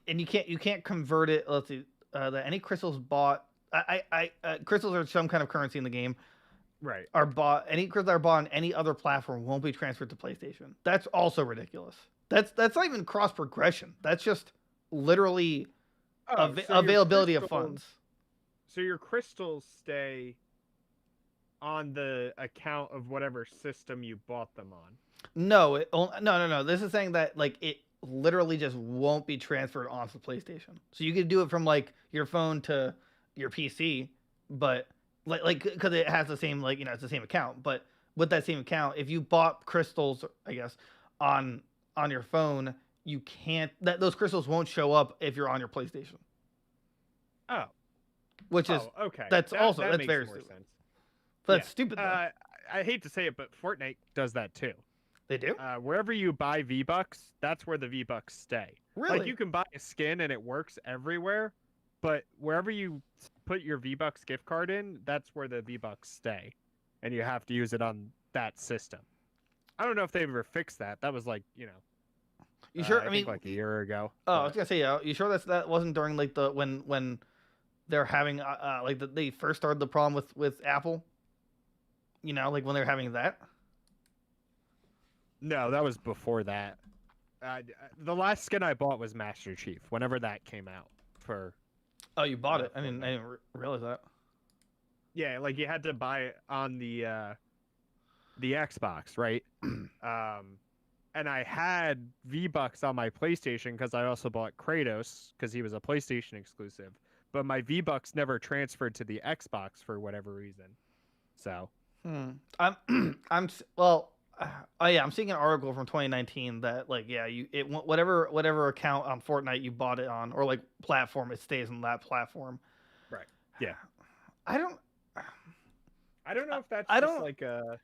and you can't convert it. Let's see. That any crystals bought crystals are some kind of currency in the game. Right. Are bought any crystals that are bought on any other platform won't be transferred to PlayStation. That's also ridiculous. That's not even cross progression. That's just literally Oh, so your availability of crystals, funds. so your crystals stay on the account of whatever system you bought them on. No. This is saying that like it literally just won't be transferred onto PlayStation. So you could do it from like your phone to your PC, but like because it has the same like it's the same account. But with that same account, if you bought crystals, I guess on your phone, you can't those crystals won't show up if you're on your PlayStation. Oh. Which is Okay. that's also that that's makes very more stupid. sense. But that's stupid though. I hate to say it, but Fortnite does that too. They do? Wherever you buy V-Bucks, that's where the V-Bucks stay. Really? Like you can buy a skin and it works everywhere, but wherever you put your V-Bucks gift card in, that's where the V-Bucks stay, and you have to use it on that system. I don't know if they've ever fixed that. That was like You sure? I think like a year ago. Oh, I was gonna say, you sure that wasn't during like the when they're having like they first started the problem with Apple? Like when they're having that. No, that was before that. The last skin I bought was Master Chief. Whenever that came out for. Oh, you bought it? I didn't realize that. Yeah, like you had to buy it on the Xbox, right? And I had V-Bucks on my PlayStation because I also bought Kratos because he was a PlayStation exclusive. But my V-Bucks never transferred to the Xbox for whatever reason. So. I'm well. Oh yeah, I'm seeing an article from 2019 that like whatever account on Fortnite you bought it on or like platform, it stays on that platform. Right. Yeah. I don't know if that's I just don't like a.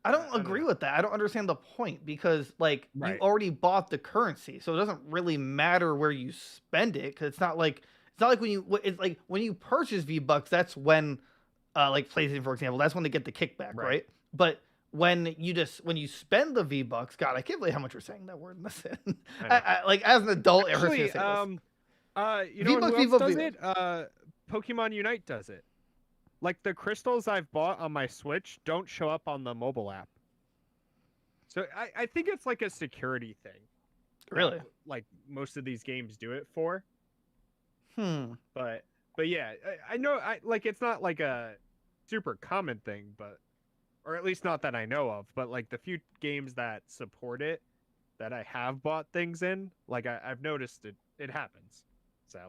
I don't agree with that. I don't understand the point because like you already bought the currency, so it doesn't really matter where you spend it because it's not like when you purchase V-Bucks, that's when like PlayStation for example, that's when they get the kickback, right? But when you spend the V-Bucks, God, I can't believe how much we're saying that word in this. I like as an adult, actually, ever say this. You know who else does it? Pokemon Unite does it. Like the crystals I've bought on my Switch don't show up on the mobile app. So I think it's like a security thing. Really? Like most of these games do it for. But yeah, I know like it's not like a super common thing, but or at least not that I know of, but like the few games that support it that I have bought things in, like I've noticed it happens. So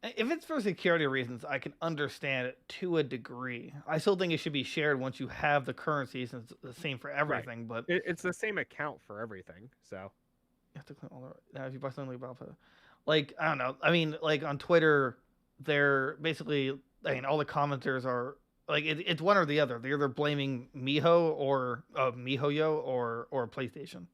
if it's for security reasons, I can understand it to a degree. I still think it should be shared once you have the currency, since it's the same for everything. But it's the same account for everything. So you have to click all the now if you buy something about like I don't know. I mean, like on Twitter, they're basically all the commenters are like it's one or the other. They're either blaming MiHo or MiHoYo or PlayStation.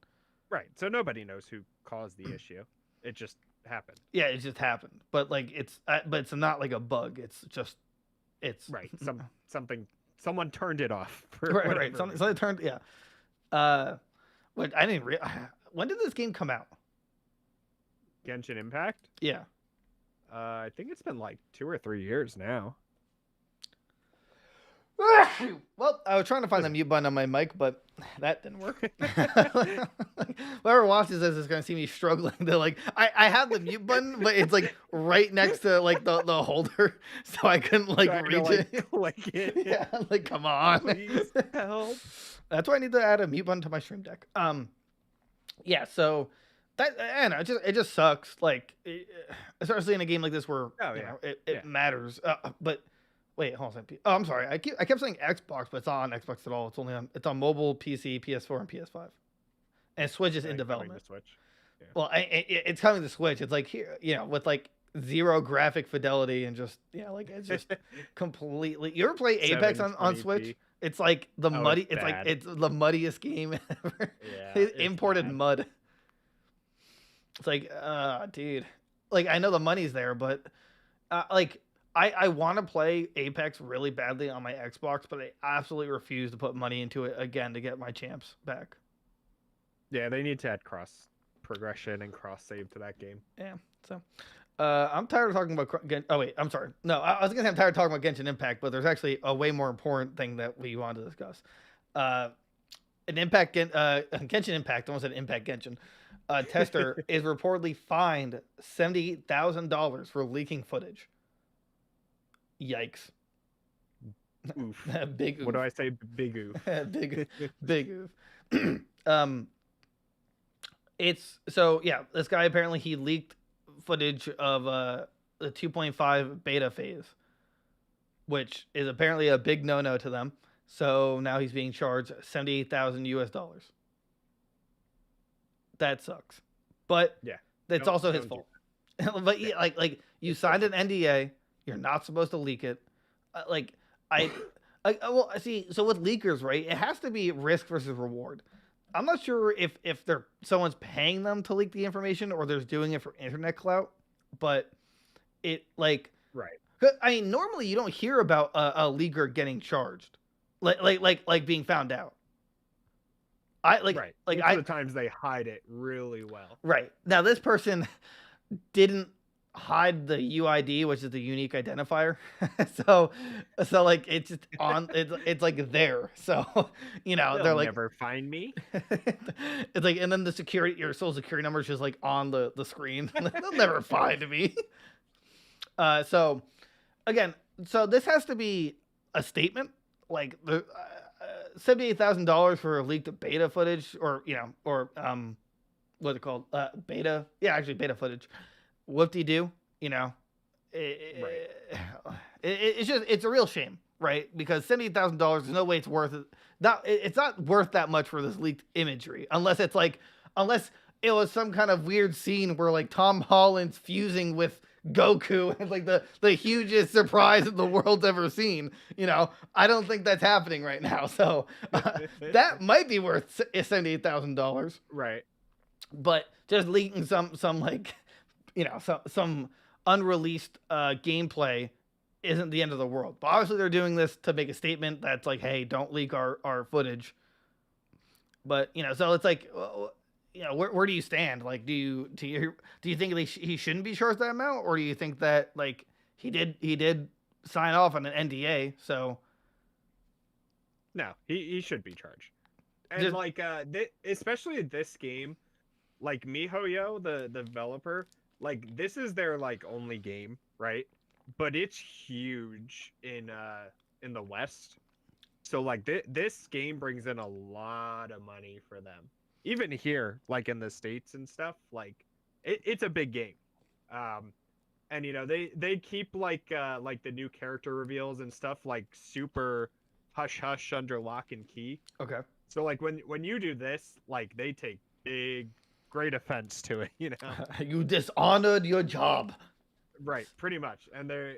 Right. So nobody knows who caused the issue. It just happened. Yeah, it just happened. But like but it's not like a bug. It's right. Something someone turned it off. Right. Something turned. Yeah. What I didn't. When did this game come out? Genshin Impact. Yeah. I think it's been like 2 or 3 years now. Well, I was trying to find the mute button on my mic, but that didn't work. Whoever watches this is going to see me struggling to like. I have the mute button, but it's like right next to like the holder, so I couldn't like reach it. Click it. Yeah, like come on. Please help. That's why I need to add a mute button to my stream deck. Yeah. So that and it just sucks. Like, especially in a game like this where it matters. But. Wait, hold on. Oh, I'm sorry. I kept saying Xbox, but it's not on Xbox at all. It's on mobile, PC, PS4, and PS5. And Switch is in development. Switch. Yeah. Well, it's coming to Switch. It's like here, with like zero graphic fidelity and just like it's just completely. You ever play Apex on Switch? It's like the muddy. It's like it's the muddiest game ever. Yeah, it's imported bad. Mud. It's like, dude. Like I know the money's there, but like. I want to play Apex really badly on my Xbox, but I absolutely refuse to put money into it again to get my champs back. Yeah, they need to add cross progression and cross save to that game. Yeah. So, I'm tired of talking about. Oh wait, I'm sorry. No, I was gonna say I'm tired of talking about Genshin Impact, but there's actually a way more important thing that we want to discuss. Uh, Genshin Impact. I almost said Impact Genshin. Tester is reportedly fined $78,000 for leaking footage. Yikes! Oof. Big oof. What do I say? Big oof. big oof. It's so yeah. This guy apparently he leaked footage of the 2.5 beta phase, which is apparently a big no-no to them. So now he's being charged $78,000. That sucks, but Yeah, it's also his fault. But yeah, like you signed an NDA, you're not supposed to leak it. Like well, see, so with leakers, right? It has to be risk versus reward. I'm not sure if someone's paying them to leak the information or they're doing it for internet clout, but it like right. I mean, normally you don't hear about a leaker getting charged, like being found out. Right. Most of the times they hide it really well. Right. Now this person didn't hide the UID, which is the unique identifier. so like it's just on it's like there. So, you know, they're like never find me. It's like, and then the your social security number is just like on the screen. They'll never find me. So again, so this has to be a statement, like the $78,000 for leaked beta footage, or what's it called? Beta, yeah, actually beta footage. Whoop-de-doo, it's just it's a real shame, right? Because $78,000, there's no way it's worth it. It's not worth that much for this leaked imagery, unless it was some kind of weird scene where like Tom Holland's fusing with Goku and like the hugest surprise that the world's ever seen. I don't think that's happening right now. So that might be worth $78,000. Right. But just leaking some like, some unreleased gameplay isn't the end of the world. But obviously they're doing this to make a statement that's like, hey, don't leak our footage. But, so it's like, where do you stand? Like, do you think he shouldn't be charged that amount, or do you think that like he did sign off on an NDA? So no, he should be charged. And especially this game, like MiHoYo, the developer, like this is their like only game, right? But it's huge in the West. So like this game brings in a lot of money for them. Even here, like in the States and stuff, like it's a big game. And they keep like the new character reveals and stuff like super hush hush under lock and key. Okay. So like when you do this, like they take great offense to it, You dishonored your job. Right, pretty much. And they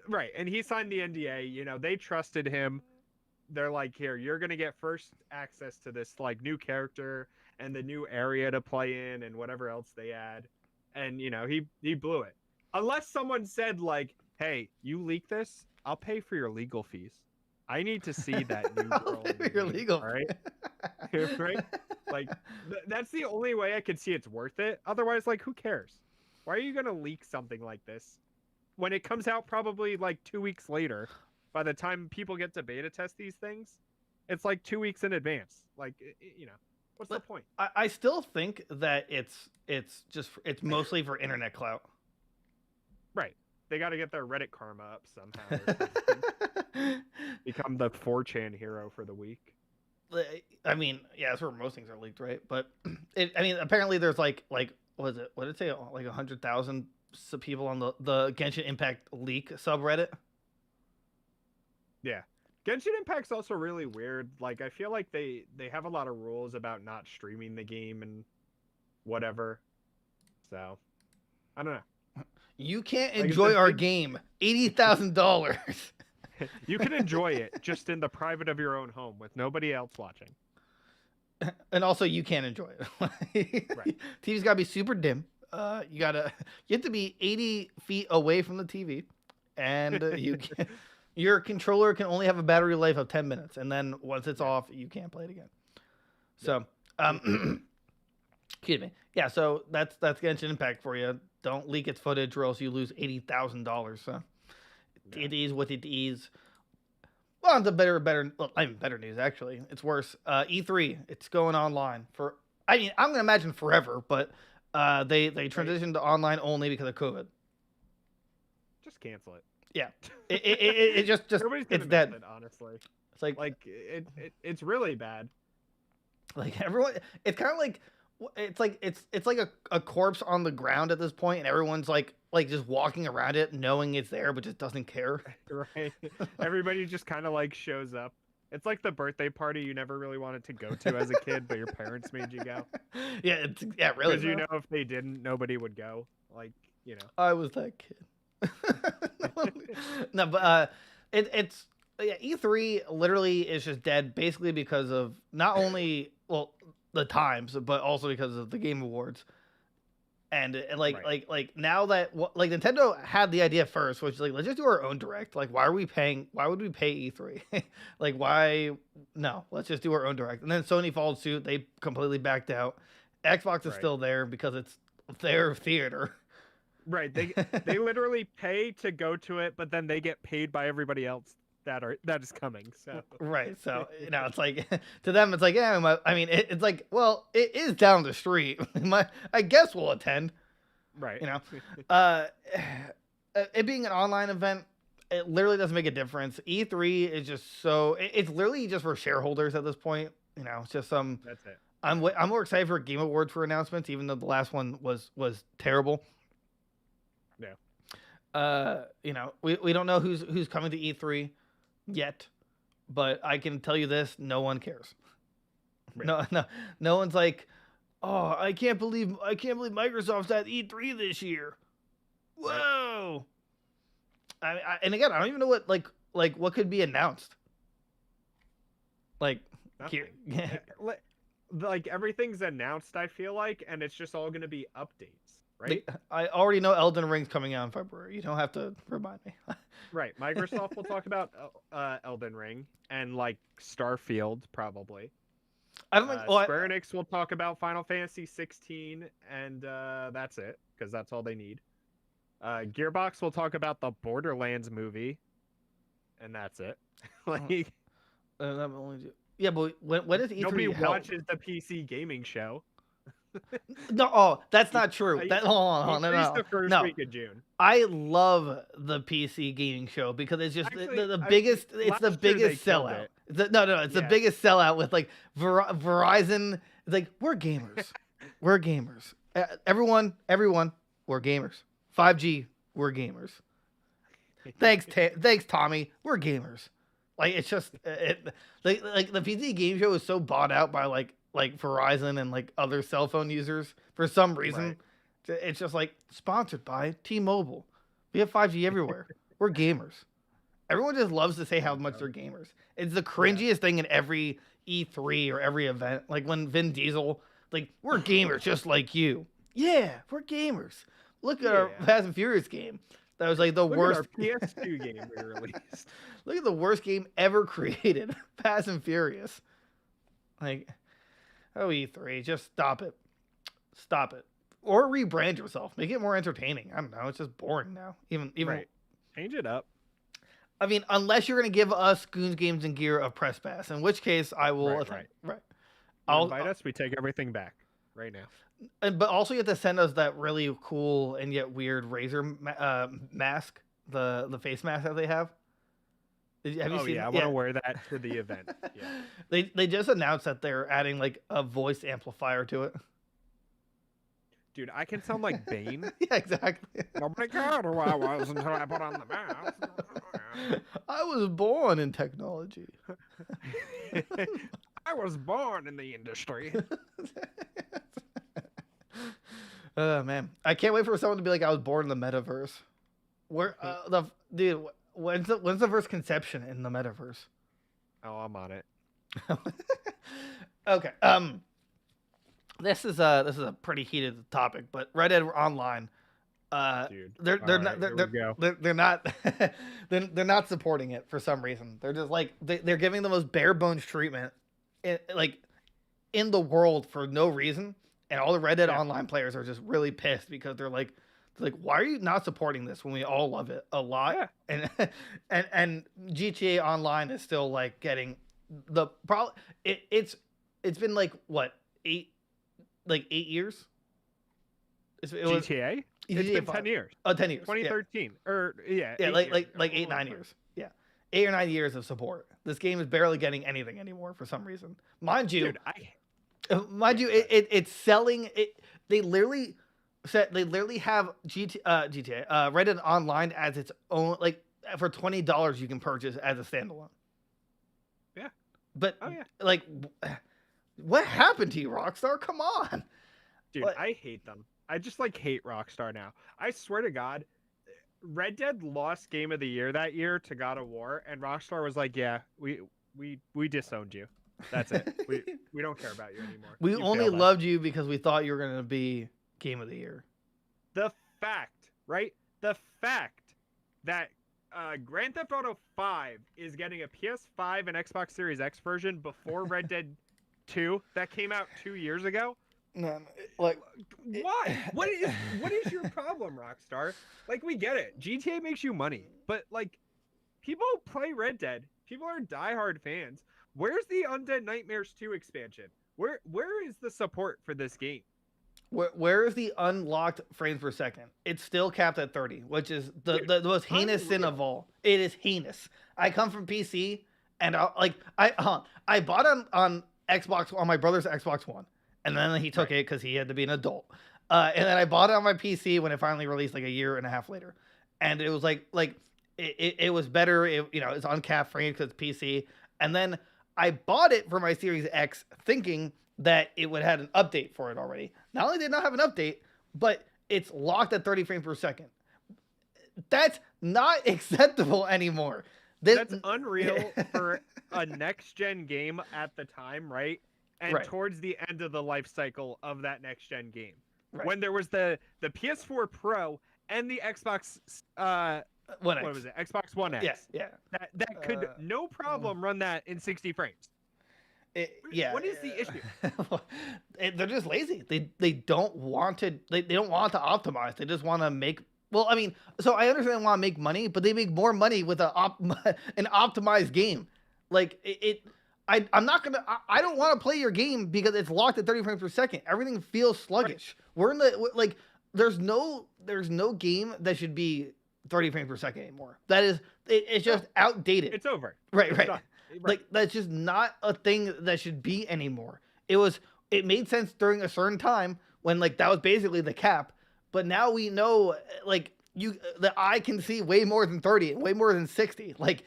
right, and he signed the NDA, they trusted him. They're like, here, you're gonna get first access to this like new character and the new area to play in and whatever else they add. And he blew it. Unless someone said like, hey, you leak this, I'll pay for your legal fees. I need to see that new girl. I'll pay for your legal right? Right? Like that's the only way I could see it's worth it. Otherwise, like, who cares? Why are you gonna leak something like this when it comes out probably like 2 weeks later? By the time people get to beta test these things, it's like 2 weeks in advance. Like, what's the point? I still think that it's mostly for internet clout. Right. They got to get their Reddit karma up somehow. Or become the 4chan hero for the week. I mean, yeah, that's where most things are leaked, right? But apparently there's like what is it? What did it say? Like 100,000 people on the Genshin Impact leak subreddit. Yeah. Genshin Impact's also really weird. Like, I feel like they have a lot of rules about not streaming the game and whatever. So, I don't know. You can't enjoy our game. $80,000. You can enjoy it just in the private of your own home with nobody else watching. And also, you can't enjoy it. Right. TV's got to be super dim. You have to be 80 feet away from the TV, and your controller can only have a battery life of 10 minutes, and then once it's off, you can't play it again. So, excuse me. Yeah, so that's Genshin Impact for you. don't leak its footage, or else you lose $80,000. So it is what it is. Well, the better. Well, I mean, better news actually. It's worse. E3, it's going online for. I mean, I'm gonna imagine forever, but they transitioned to online only because of COVID. Just cancel it. Yeah, it just Everybody's gonna it's miss dead. it, honestly. It's like it's really bad. like everyone. It's kind of like it's like a corpse on the ground at this point, and everyone's like just walking around it, knowing it's there, but just doesn't care. Right. Everybody just kind of like shows up. It's like the birthday party you never really wanted to go to as a kid, but your parents made you go. Yeah, really. Because you know if they didn't, nobody would go. Like, you know. I was that kid. No, but it's yeah, E3 literally is just dead basically because of not only the times, but also because of the Game Awards. And like now that like Nintendo had the idea first, which is like, let's just do our own direct. Like, why would we pay E3? Like, why? No, let's just do our own direct. And then Sony followed suit. They completely backed out. Xbox is still there because it's their theater. Right. They literally pay to go to it, but then they get paid by everybody else that is coming. So right. So it's like to them, it's like, yeah. I mean, it's like, well, it is down the street. I guess we'll attend. Right. It being an online event, it literally doesn't make a difference. E3 is just so it's literally just for shareholders at this point. It's just some. That's it. I'm more excited for Game Awards for announcements, even though the last one was terrible. Yeah. We don't know who's coming to E3 yet, but I can tell you this: no one cares. Right. No one's like, oh, I can't believe Microsoft's at E3 this year. Whoa! Right. And again, I don't even know what could be announced. Like, here, like everything's announced, I feel like, and it's just all going to be updates, right? I already know Elden Ring's coming out in February. You don't have to remind me. Right. Microsoft will talk about Elden Ring and like Starfield probably. I don't think Square Enix will talk about Final Fantasy 16, and that's it because that's all they need. Gearbox will talk about the Borderlands movie, and that's it. Like, yeah, but when is E3 nobody held? watches the PC gaming show. No, that's not true. Hold on, no. The first week of June. I love the PC gaming show because it's just the biggest. It's the biggest sellout. It's the biggest sellout with like Verizon. It's like we're gamers, we're gamers. Everyone, we're gamers. 5G, we're gamers. Thanks, Tommy. We're gamers. Like it's just like the PC game show is so bought out by like Verizon and like other cell phone users for some reason. Right. It's just like sponsored by T-Mobile. We have 5G everywhere. We're gamers. Everyone just loves to say how much they're gamers. It's the cringiest thing in every E3 or every event. Like when Vin Diesel, like, we're gamers just like you. Yeah, we're gamers. Look at our Fast and Furious game. That was like the worst. Look at our PS2 game we released. Look at the worst game ever created. Fast and Furious. Like, oh, E3, just stop it. Stop it. Or rebrand yourself. Make it more entertaining. I don't know. It's just boring now. Even right. Change it up. I mean, unless you're going to give us Goons Games and Gear a press pass, in which case I will. Right. I'll invite us. We take everything back right now. But also you have to send us that really cool and yet weird Razor mask, the face mask that they have. Have you seen? I want to wear that to the event. Yeah. They just announced that they're adding like a voice amplifier to it. Dude, I can sound like Bane. Yeah, exactly. Nobody cared who I was until I put on the mask. I was born in technology. I was born in the industry. Oh man, I can't wait for someone to be like, I was born in the metaverse. Where dude, when's the first conception in the metaverse? Oh, I'm on it. Okay. This is a pretty heated topic, but Red Dead Online, dude, they're not supporting it for some reason. They're just like they're giving the most bare bones treatment, in the world for no reason, and all the Red Dead Online players are just really pissed because they're like, It's like, why are you not supporting this when we all love it a lot? Yeah. And and GTA Online is still like getting the problem. It's been like what 8 years. It was GTA. It's GTA been 5. 10 years. Oh, 10 years. 2013 or Yeah, 8 years ago, like a eight, long 9 time. years. Yeah. 8 or 9 years of support. This game is barely getting anything anymore for some reason. Mind you, Dude, it's selling it. They literally have GTA Red Dead Online as its own, like for $20 you can purchase as a standalone. Yeah. But Oh yeah. like what happened to you, Rockstar? Come on. Dude, What? I hate them. I just like hate Rockstar now. I swear to God, Red Dead lost Game of the Year that year to God of War, and Rockstar was like, "Yeah, we disowned you. That's it. We don't care about you anymore. We You only failed us." loved you because we thought you were going to be Game of the Year. The fact, right? The fact that Grand Theft Auto 5 is getting a PS5 and Xbox Series X version before Red Dead 2 that came out 2 years ago. No, like Why? What is your problem, Rockstar? Like, we get it. GTA makes you money, but like, people play Red Dead. People are diehard fans. Where's the Undead Nightmares 2 expansion? Where is the support for this game? where is the unlocked frames per second? It's still capped at 30, which is the most heinous sin of all. It is heinous. I come from PC, and I bought on Xbox on my brother's Xbox One, and then he took it because he had to be an adult. And then I bought it on my PC when it finally released like a year and a half later, and it was like it was better. It's uncapped frames because it's PC, and then I bought it for my Series X thinking that it would have an update for it already. Not only did it not have an update, but it's locked at 30 frames per second. That's not acceptable anymore. That's unreal for a next-gen game at the time, right? And towards the end of the life cycle of that next-gen game. Right. When there was the PS4 Pro and the Xbox One X. What was it? Xbox One X. Yeah. That could no problem run that in 60 frames. What is the issue? They're just lazy. They don't want to. They don't want to optimize. They just want to make. Well, I mean, so I understand they want to make money, but they make more money with an optimized game. Like I'm not gonna. I don't want to play your game because it's locked at 30 frames per second. Everything feels sluggish. Right. We're in the like. There's no game that should be 30 frames per second anymore. That is, it's just outdated. It's over. Right. Like that's just not a thing that should be anymore. It made sense during a certain time when like that was basically the cap, but now we know like the eye can see way more than 30, way more than 60. Like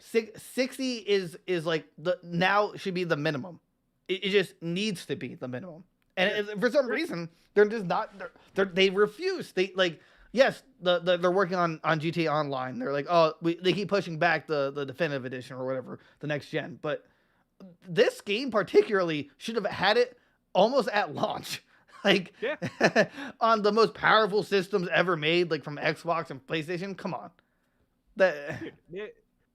60 is like now should be the minimum. It just needs to be the minimum. And for some reason they're just not. They refuse. They like. Yes, they're working on GTA Online. They're like, they keep pushing back the definitive edition or whatever, the next gen. But this game particularly should have had it almost at launch, like on the most powerful systems ever made, like from Xbox and PlayStation. Come on, Dude,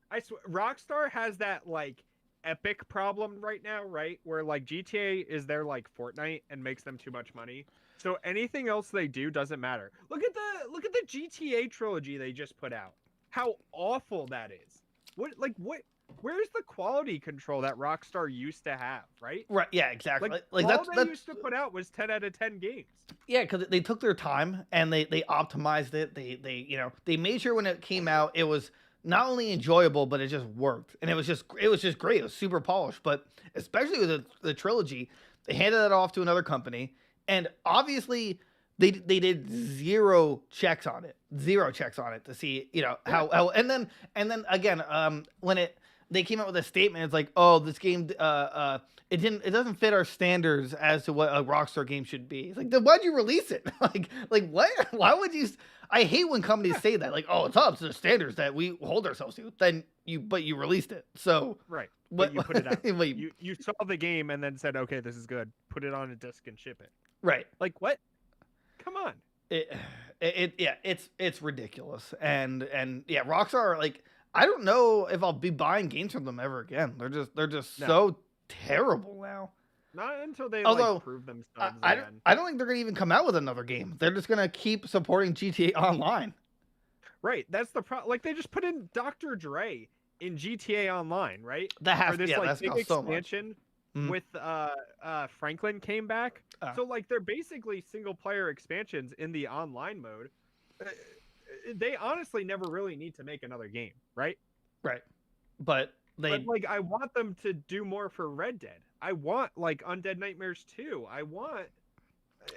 I swear, Rockstar has that like epic problem right now, right? Where like GTA is their like Fortnite and makes them too much money. So anything else they do doesn't matter. Look at the GTA trilogy they just put out. How awful that is. Where's the quality control that Rockstar used to have, right? Right, yeah, exactly. Like all they used to put out was 10 out of 10 games. Yeah, because they took their time and they optimized it. They made sure when it came out it was not only enjoyable but it just worked. And it was just great. It was super polished, but especially with the trilogy, they handed it off to another company. And obviously, they did zero checks on it to see how and then again when they came out with a statement, it's like, oh, this game it doesn't fit our standards as to what a Rockstar game should be. It's like, then why'd you release it? like what? Why would you? I hate when companies say that, like, oh, it's up to the standards that we hold ourselves to. Then you released it, so right. But you put it out. You saw the game and then said, okay, this is good. Put it on a disc and ship it. Right. Like what? Come on. It's ridiculous. And yeah, Rockstar, like, I don't know if I'll be buying games from them ever again. They're just so terrible now. Not until they Although like prove themselves I again. I don't think they're gonna even come out with another game. They're just gonna keep supporting GTA Online. Right. That's the problem. Like they just put in Dr. Dre in GTA Online, right? That has For this like that's big cost so much. expansion Mhm. with Franklin came back. So like they're basically single player expansions in the online mode. Uh, They honestly never really need to make another game, right? Right. But But they like I want them to do more for Red Dead. I want like Undead Nightmares 2. I want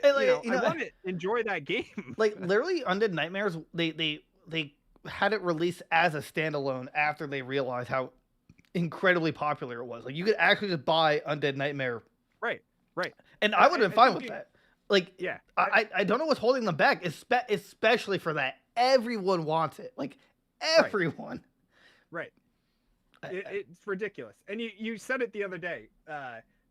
like, I want to enjoy that game. like literally Undead Nightmares, they had it released as a standalone after they realized how incredibly popular it was. Like you could actually just buy Undead Nightmare, Right. Right. and I would have been fine with think that. Like yeah. I don't know what's holding them back, especially for that. Everyone wants it. Like everyone. Right. It's ridiculous. And you said it the other day.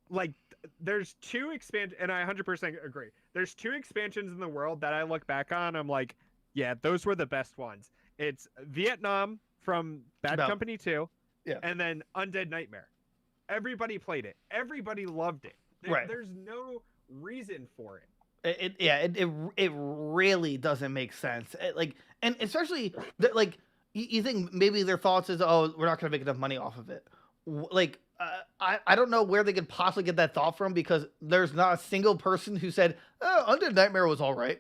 Like there's two and I 100% agree. There's two expansions in the world that I look back on. I'm like, yeah, those were the best ones. It's Vietnam from Bad Company 2, yeah, and then Undead Nightmare. Everybody played it. Everybody loved it. Right. There's no reason for it. It really doesn't make sense. And especially like you think maybe their thoughts is, oh, we're not going to make enough money off of it. Like I don't know where they could possibly get that thought from, because there's not a single person who said, oh, Undead Nightmare was all right.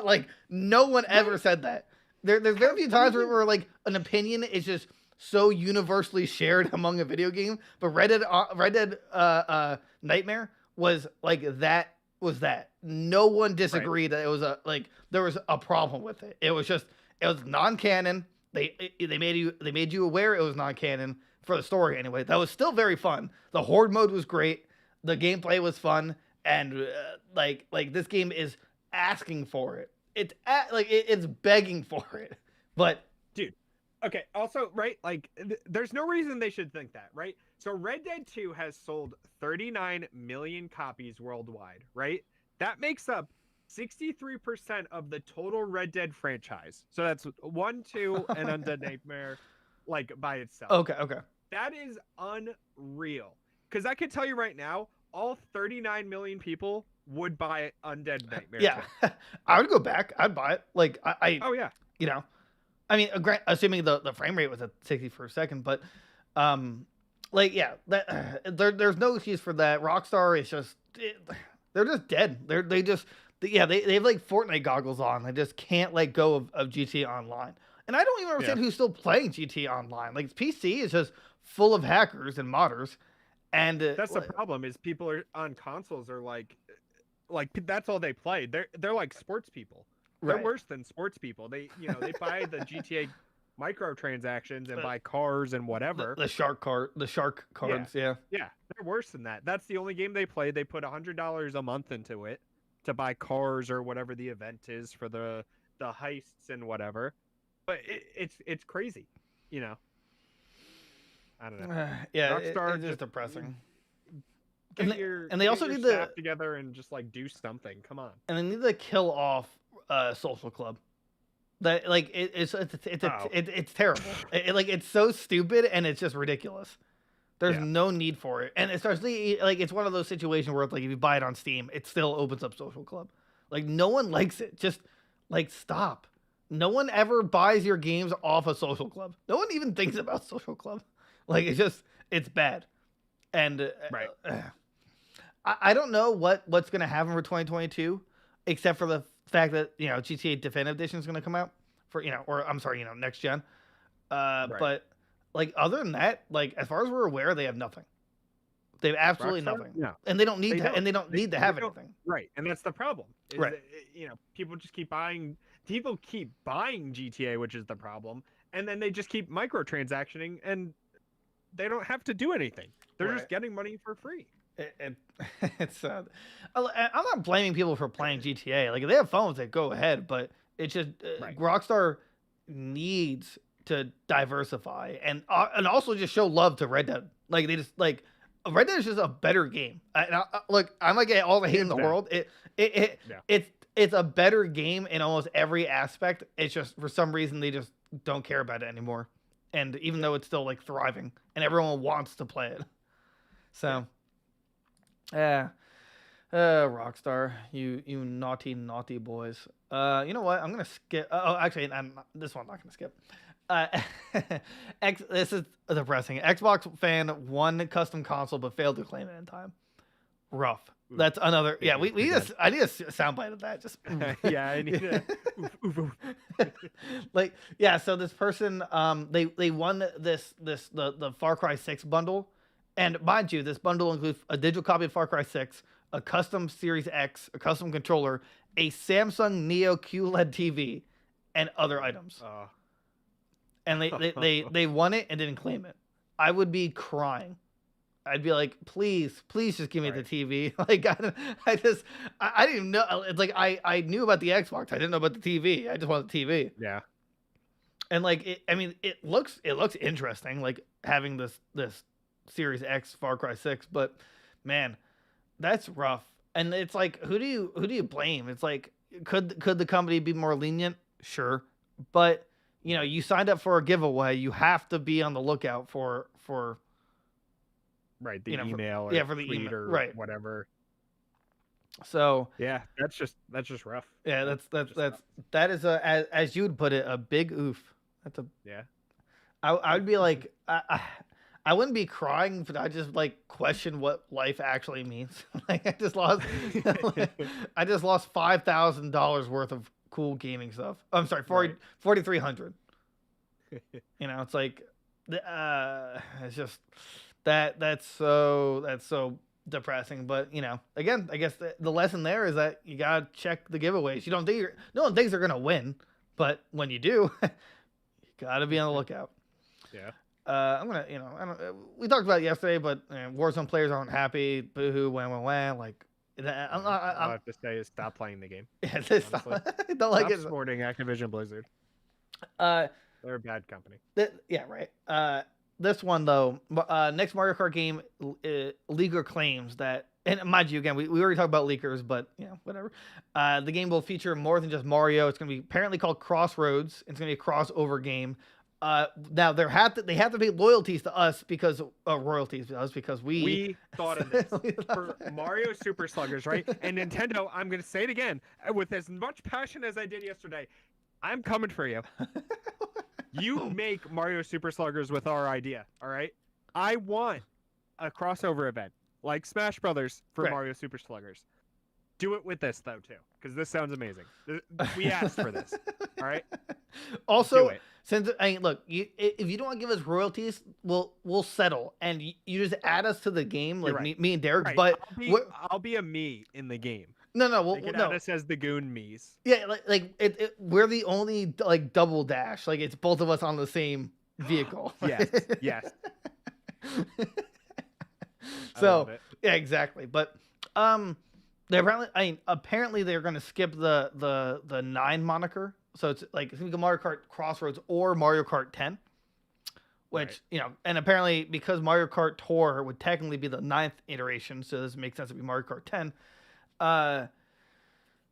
Like no one ever said that. There's very few times where like an opinion is just so universally shared among a video game, but Red Dead Nightmare was like that. Was that no one disagreed that it was there was a problem with it. It was non-canon. They made you aware it was non-canon for the story anyway. That was still very fun. The horde mode was great. The gameplay was fun, and like this game is asking for it. It's begging for it. But dude, okay. Also, right? Like, there's no reason they should think that, right? So Red Dead 2 has sold 39 million copies worldwide, right? That makes up 63% of the total Red Dead franchise. So that's 1, 2, and Undead Nightmare, like by itself. Okay. That is unreal. Because I can tell you right now, all 39 million people would buy Undead Nightmare. Yeah, I would go back. I'd buy it. Like oh yeah. You know, I mean, assuming the frame rate was at 60 for a second, but like yeah, that there's no excuse for that. Rockstar is just they're just dead. They have like Fortnite goggles on. They just can't let go of GTA Online. And I don't even understand who's still playing GTA Online. Like PC is just full of hackers and modders, and that's the problem. Is people are on consoles are like that's all they play. They're like sports people. They're worse than sports people. They they buy the GTA microtransactions and buy cars and whatever. The shark cards, yeah. Yeah, they're worse than that. That's the only game they play. They put $100 a month into it to buy cars or whatever the event is for the heists and whatever. But it's crazy, I don't know. Yeah, Rockstar it's just depressing. And they also need to together and just like do something. Come on. And they need to kill off Social Club. That like it's terrible. It's so stupid and it's just ridiculous. There's no need for it, and especially like it's one of those situations where it's like if you buy it on Steam, it still opens up Social Club. Like no one likes it. Just like stop. No one ever buys your games off a Social Club. No one even thinks about Social Club. Like it's bad, and I don't know what's gonna happen for 2022, except for the fact that GTA Definitive Edition is gonna come out for or I'm sorry next gen. But like other than that, like as far as we're aware, they have nothing. They have absolutely nothing. No. And they don't need to. And they don't need to have anything. Right, and that's the problem. People just keep buying. People keep buying GTA, which is the problem, and then they just keep microtransactioning, and they don't have to do anything. They're just getting money for free. It's sad. I'm not blaming people for playing GTA. Like if they have phones, they go ahead. But it's just Rockstar needs to diversify and also just show love to Red Dead. Like they just like Red Dead is just a better game. Look, I might get all the hate in the world. It's a better game in almost every aspect. It's just for some reason they just don't care about it anymore. And even though it's still like thriving and everyone wants to play it, so Yeah. Rockstar, you naughty naughty boys. You know what? I'm gonna skip. Oh, actually, this one I'm not gonna skip. Uh, this is depressing. Xbox fan won custom console but failed to claim it in time. Rough. Oof, That's another. Yeah, big we oof just. I need a soundbite of that. Just. yeah, I need to. Oof, oof, oof. Like, yeah. So this person, they won the Far Cry 6 bundle, and mind you, this bundle includes a digital copy of Far Cry 6, a custom Series X, a custom controller, a Samsung Neo QLED TV, and other items. Oh. And they won it and didn't claim it. I would be crying. I'd be like, please just give me the TV. Like, I didn't even know. It's like I knew about the Xbox. I didn't know about the TV. I just wanted the TV. Yeah. And like, it looks interesting, like having this Series X Far Cry 6. But man, that's rough. And it's like, who do you blame? It's like, could the company be more lenient? Sure, but you know, you signed up for a giveaway. You have to be on the lookout for right, the you know, email for, or for the tweet email, or right? whatever. So Yeah, that's just rough. yeah, that's rough. that is as you would put it, a big oof. That's a Yeah. I would be like I wouldn't be crying, but I just like question what life actually means. Like I just lost $5,000 worth of cool gaming stuff. I'm sorry, 4,300. You know, it's like it's just that's so depressing. But you know, again, I guess the lesson there is that you gotta check the giveaways. You don't think no one thinks they're gonna win, but when you do, you gotta be on the lookout. Yeah. I'm gonna, you know, I don't. We talked about it yesterday, but Warzone players aren't happy. Boohoo, wah. Like, All I have to say is stop playing the game. Yeah, Honestly. don't like Stop it. supporting Activision Blizzard. Uh, They're a bad company. yeah, right. This one though, next Mario Kart game, leaker claims that, and mind you, again, we already talked about leakers, but you know, whatever. The game will feature more than just Mario. It's gonna be apparently called Crossroads. It's gonna be a crossover game. Now they have to pay royalties to us because we thought of this for Mario Super Sluggers, right? And Nintendo, I'm gonna say it again with as much passion as I did yesterday. I'm coming for you. You make Mario Super Sluggers with our idea, all right? I want a crossover event like Smash Brothers for Mario Super Sluggers. Do it with this though too, because this sounds amazing. We asked for this, all right? Also, since look, if you don't want to give us royalties, we'll settle, and you just add us to the game, like me and Derek. Right. But I'll be a me in the game. No, they can add us as the Goon me's. Yeah, we're the only like double dash. Like it's both of us on the same vehicle. Yes. So yeah, exactly. But they apparently they're going to skip the 9 moniker. So it's like it's going to be Mario Kart Crossroads or Mario Kart 10. Which, you know, and apparently because Mario Kart Tour would technically be the 9th iteration, so this makes sense to be Mario Kart 10.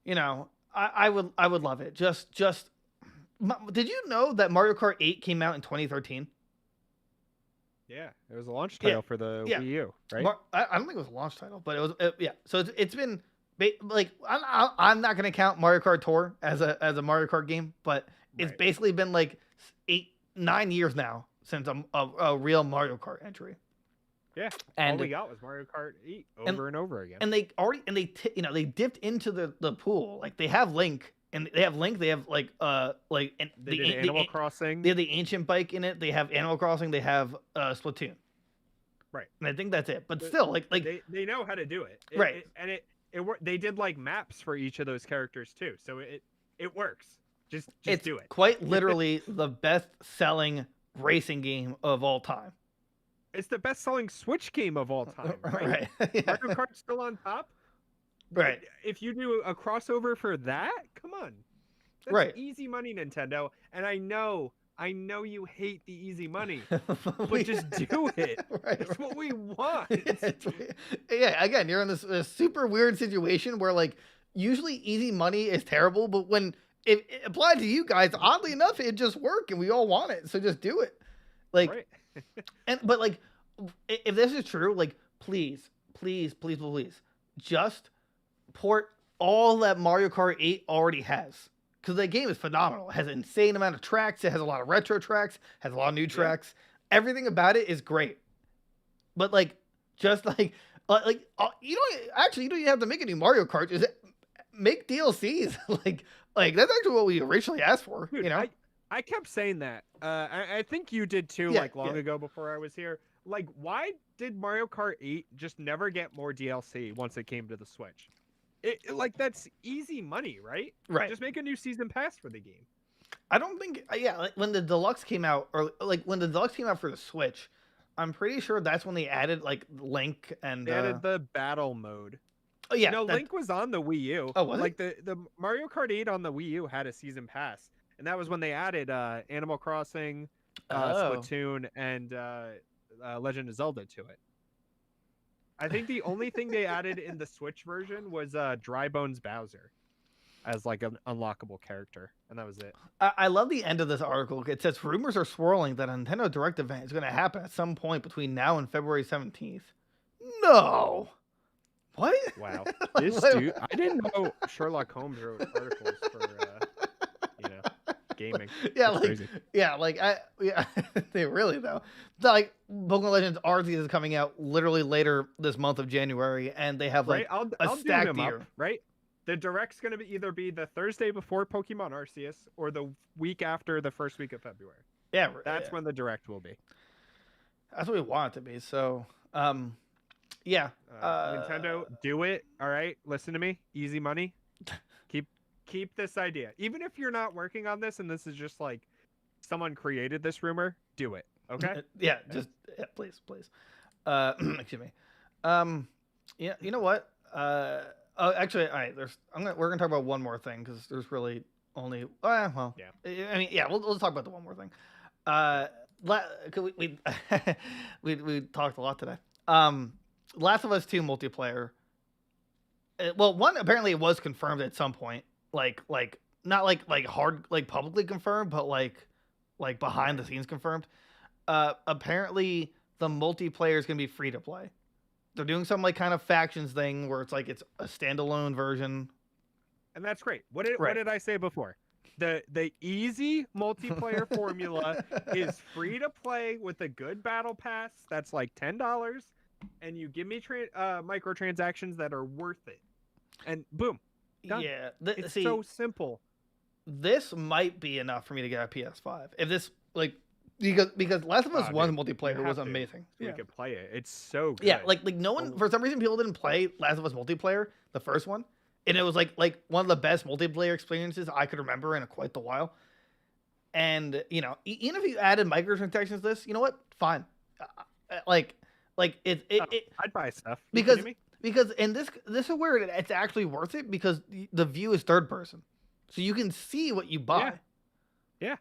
You know, I would love it. Just did you know that Mario Kart 8 came out in 2013? Yeah, it was a launch title for the Wii U, right? I don't think it was a launch title, but it was yeah. So it's been like I'm not gonna count Mario Kart Tour as a Mario Kart game, but it's basically been like 8-9 years now since a real Mario Kart entry. Yeah, and all we got was Mario Kart 8 over and over again. And they dipped into the pool. Like they have Link, and they have like and they did Animal Crossing. They have the Ancient Bike in it. They have Animal Crossing. They have Splatoon. Right. And I think that's it. But still, like they know how to do it. Right. They did like maps for each of those characters too, so it works. Just do it. Quite literally the best selling racing game of all time. It's the best-selling Switch game of all time, right? Yeah. Mario Kart's still on top, right? If you do a crossover for that, come on, that's easy money, Nintendo. And I know you hate the easy money, but just do it. That's what we want. Yeah, again, you're in this super weird situation where like usually easy money is terrible, but when it applied to you guys, oddly enough, it just worked, and we all want it, so just do it. Like. But like, if this is true, like, please please, please, please, just port all that Mario Kart 8 already has. Because that game is phenomenal. It has an insane amount of tracks. It has a lot of retro tracks. Has a lot of new tracks. Everything about it is great. But like, just you don't even have to make a new Mario Kart. Just make DLCs. like that's actually what we originally asked for. Dude, you know. I kept saying that. I think you did too. Yeah, like long ago before I was here. Like, why did Mario Kart 8 just never get more DLC once it came to the Switch? Like, that's easy money, right? Right. Just make a new season pass for the game. I don't think, like when the deluxe came out, or like when the deluxe came out for the Switch, I'm pretty sure that's when they added like Link and They added the battle mode. Oh yeah, no, Link was on the Wii U. Oh, was like the Mario Kart 8 on the Wii U had a season pass, and that was when they added Animal Crossing, Splatoon, and Legend of Zelda to it. I think the only thing they added in the Switch version was Dry Bones Bowser as like an unlockable character, and that was it. I love the end of this article. It says rumors are swirling that a Nintendo Direct event is going to happen at some point between now and February 17th. No. What? Wow. This dude, I didn't know Sherlock Holmes wrote articles for gaming. Yeah, That's they really though. Like Pokemon Legends Arceus is coming out literally later this month of January, and they have like I'll a stacked year. up, right? The Direct's going to either be the Thursday before Pokemon Arceus or the week after the first week of February. Yeah, that's when the Direct will be. That's what we want it to be. So, yeah. Nintendo, do it. All right, listen to me. Easy money. Keep this idea. Even if you're not working on this and this is just like someone created this rumor, do it. Okay? Yeah, just please. Excuse me. Yeah, you know what? Actually, all right. We're gonna talk about one more thing because there's really only. Well, yeah. I mean, yeah. We'll talk about the one more thing. We talked a lot today. Last of Us 2 multiplayer. Well, one apparently it was confirmed at some point. Like not like hard like publicly confirmed, but like behind the scenes confirmed. Apparently the multiplayer is gonna be free to play. They're doing some like kind of factions thing where it's like it's a standalone version, and that's great. What did I say before? The easy multiplayer formula is free to play with a good battle pass that's like $10, and you give me microtransactions that are worth it, and boom, done. Yeah, it's so simple. This might be enough for me to get a PS5 if this like. Because Last of Us 1 multiplayer was amazing. We could play it. It's so good. Yeah, like no one for some reason people didn't play Last of Us multiplayer, the first one, and it was like one of the best multiplayer experiences I could remember in quite the while. And even if you added microtransactions to this, you know what? Fine. I'd buy stuff because in this is where it's actually worth it because the view is third person, so you can see what you buy. Yeah.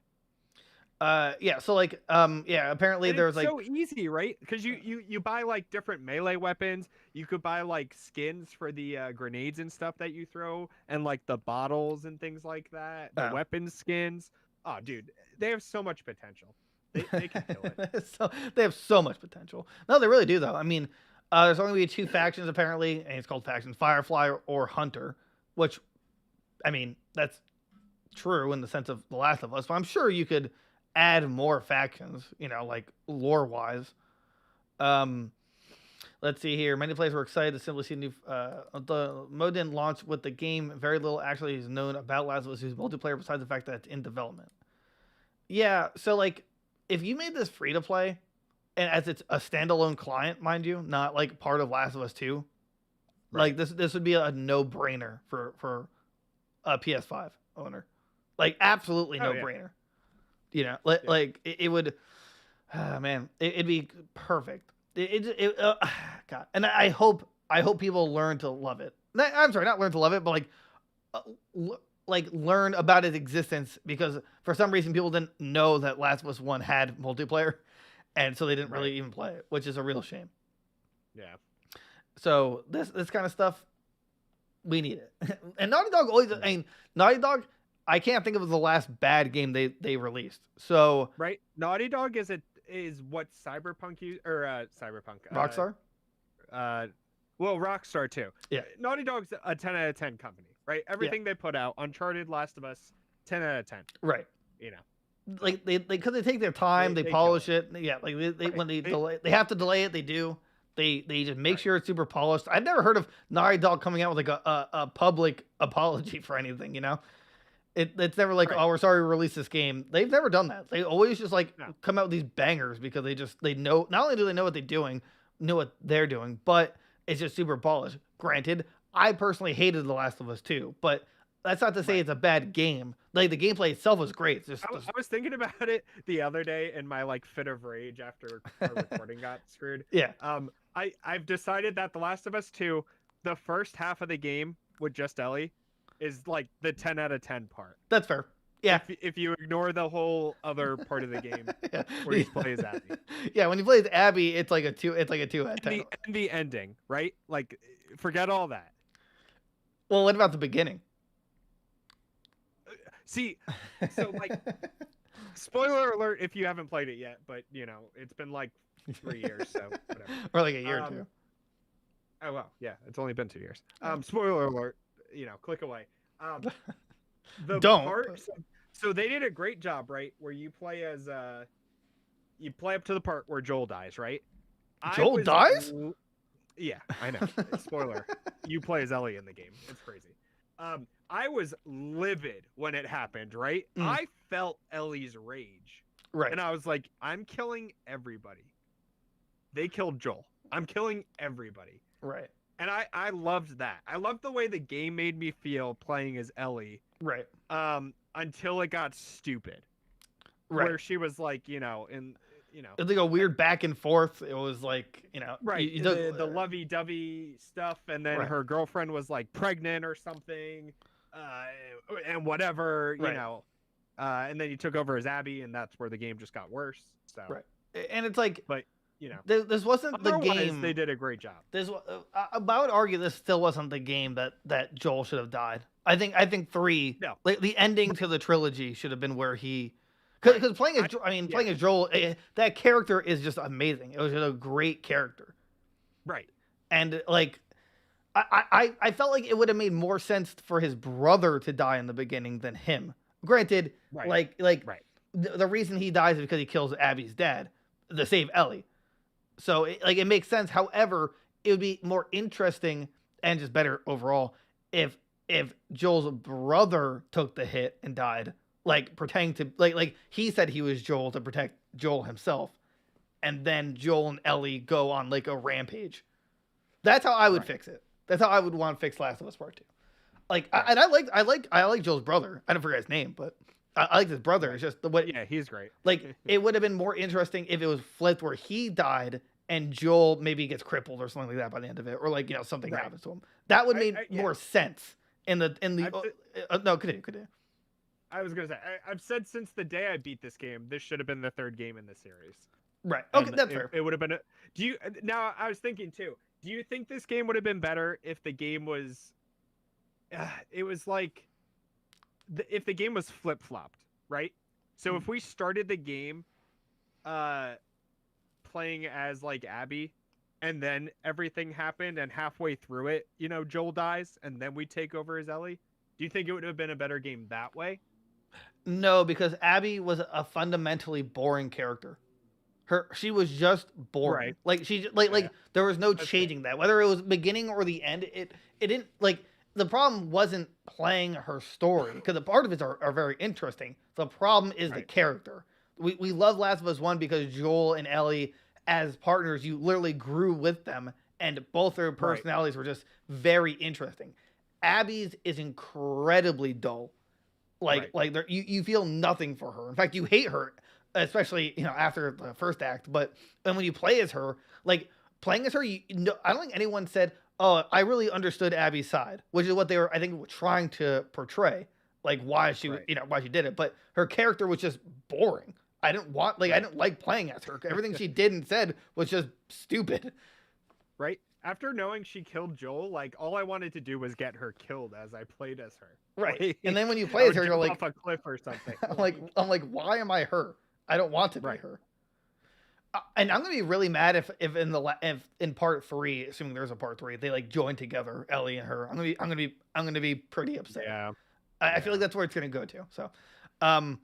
So apparently and there's it's so easy, right? Because you buy like different melee weapons. You could buy like skins for the grenades and stuff that you throw, and like the bottles and things like that. The weapon skins. Oh, dude, they have so much potential. They can kill it. So they have so much potential. No, they really do though. I mean, there's only going to be 2 factions apparently, and it's called factions: Firefly or Hunter. Which, I mean, that's true in the sense of The Last of Us. But I'm sure you could add more factions, like lore wise. Let's see here. Many players were excited to simply see new. The mode didn't launch with the game. Very little actually is known about Last of Us 2's multiplayer besides the fact that it's in development. Yeah, so like if you made this free to play, and as it's a standalone client, mind you, not like part of Last of Us 2, right. Like this would be a no brainer for a PS5 owner, like absolutely no brainer. It would, man, it'd be perfect. God, and I hope people learn to love it. I'm sorry, not learn to love it, but learn about its existence because for some reason people didn't know that Last of Us 1 had multiplayer, and so they didn't really even play it, which is a real shame. Yeah. So this kind of stuff, we need it. And Naughty Dog always, Naughty Dog. I can't think of the last bad game they released. So right, Naughty Dog is what Cyberpunk Rockstar. Well, Rockstar too. Yeah. Naughty Dog's a 10 out of 10 company, right? Everything they put out, Uncharted, Last of Us, 10 out of 10. Right. You know, so Like they because they take their time, they kill polish it. Yeah, like they Right. when they delay, they have to delay it. They do. They just make Right. sure it's super polished. I've never heard of Naughty Dog coming out with like a public apology for anything. You know, it's never like, Right. oh, we're sorry we released this game. They've never done that. They always just like No. come out with these bangers because they know, not only do they know what know what they're doing, but it's just super polished. Granted, I personally hated The Last of Us 2, but that's not to say Right. it's a bad game. Like the gameplay itself was great. It's just, I was thinking about it the other day in my like fit of rage after our recording got screwed. yeah, I've decided that The Last of Us 2, the first half of the game with just Ellie, is like the 10 out of 10 part. that's fair. Yeah, If you ignore the whole other part of the game yeah. where you play as Abby. Yeah, when you play as Abby, it's like a 2 out of 10. And the ending, right? Like, forget all that. Well, what about the beginning? See, so like, spoiler alert if you haven't played it yet, but you know, it's been like 3 years, so whatever. Or like a year or two. Oh well, yeah, it's only been 2 years. Spoiler alert, you know, click away. The Don't. part, so they did a great job, right? Where you play as you play up to the part where Joel dies, right? Joel dies? Yeah, I know. Spoiler. You play as Ellie in the game. It's crazy. I was livid when it happened, right? I felt Ellie's rage. Right. And I was like, I'm killing everybody. They killed Joel. I'm killing everybody. Right. And I loved that. I loved the way the game made me feel playing as Ellie. Right. Until it got stupid. Right. Where she was like, you know, It was like a weird back and forth. It was like, you know, right, the lovey-dovey stuff, and then her girlfriend was like pregnant or something, and whatever, you know, and then you took over as Abby, and that's where the game just got worse. So right, and it's like, but you know, this wasn't the game. They did a great job. I would argue this still wasn't the game that Joel should have died. I think 3, like the ending to the trilogy should have been where he. Because playing as Joel, that character is just amazing. It was just a great character, right? And like, I felt like it would have made more sense for his brother to die in the beginning than him. Granted, the reason he dies is because he kills Abby's dad to save Ellie. So it makes sense. However, it would be more interesting and just better overall if Joel's brother took the hit and died. Like pretending to like he said he was Joel to protect Joel himself, and then Joel and Ellie go on like a rampage. That's how I would fix it. That's how I would want to fix Last of Us Part 2. Like, and I like Joel's brother. I don't forget his name, but I like his brother. It's just the way. Yeah, he's great. Like it would have been more interesting if it was flipped where he died and Joel maybe gets crippled or something like that by the end of it, or like something happens to him. That would make more sense in the no continue. I was gonna say, I've said since the day I beat this game, this should have been the third game in the series. Right. Okay, that's fair. It would have been. Now I was thinking too. Do you think this game would have been better if the game was? It was like, if the game was flip flopped, right? So if we started the game, playing as like Abby, and then everything happened, and halfway through it, you know, Joel dies, and then we take over as Ellie. Do you think it would have been a better game that way? No, because Abby was a fundamentally boring character. She was just boring. Right. Like she like there was no changing that. Whether it was beginning or the end, it didn't like the problem wasn't playing her story because the part of it are very interesting. The problem is the character. We love Last of Us 1 because Joel and Ellie as partners, you literally grew with them, and both their personalities were very interesting. Abby's is incredibly dull. Like you feel nothing for her. In fact, you hate her, especially after the first act. But when you play as her, like playing as her, I don't think anyone said, "Oh, I really understood Abby's side," which is what they were, I think, trying to portray, like why she why she did it. But her character was just boring. I didn't like playing as her. Everything she did and said was just stupid. Right. After knowing she killed Joel, like all I wanted to do was get her killed as I played as her. Right. Like, and then when you play as her, you're like off a cliff or something. I'm like, why am I her? I don't want to be her. And I'm gonna be really mad if in part 3, assuming there's a part 3, they like join together, Ellie and her. I'm gonna be pretty upset. Yeah. I feel like that's where it's gonna go to. So, well,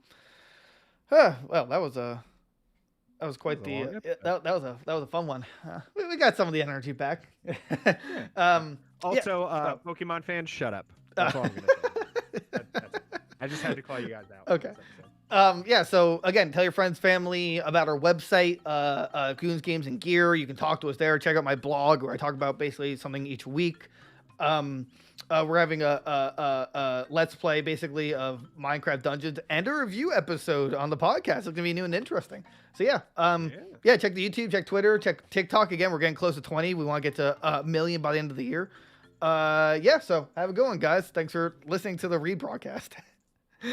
that was quite the that was a fun one. We got some of the energy back. Also, Pokemon fans, shut up. That's all I'm gonna say. That's it. I just had to call you guys out. Okay. Yeah, so again, tell your friends, family about our website, Goons Games and Gear. You can talk to us there. Check out my blog where I talk about basically something each week. We're having a let's play basically of Minecraft Dungeons and a review episode on the podcast. It's gonna be new and interesting. So yeah, check the YouTube, check Twitter, check TikTok. Again, we're getting close to 20. We want to get to 1 million by the end of the year. So have a good one, guys. Thanks for listening to the rebroadcast.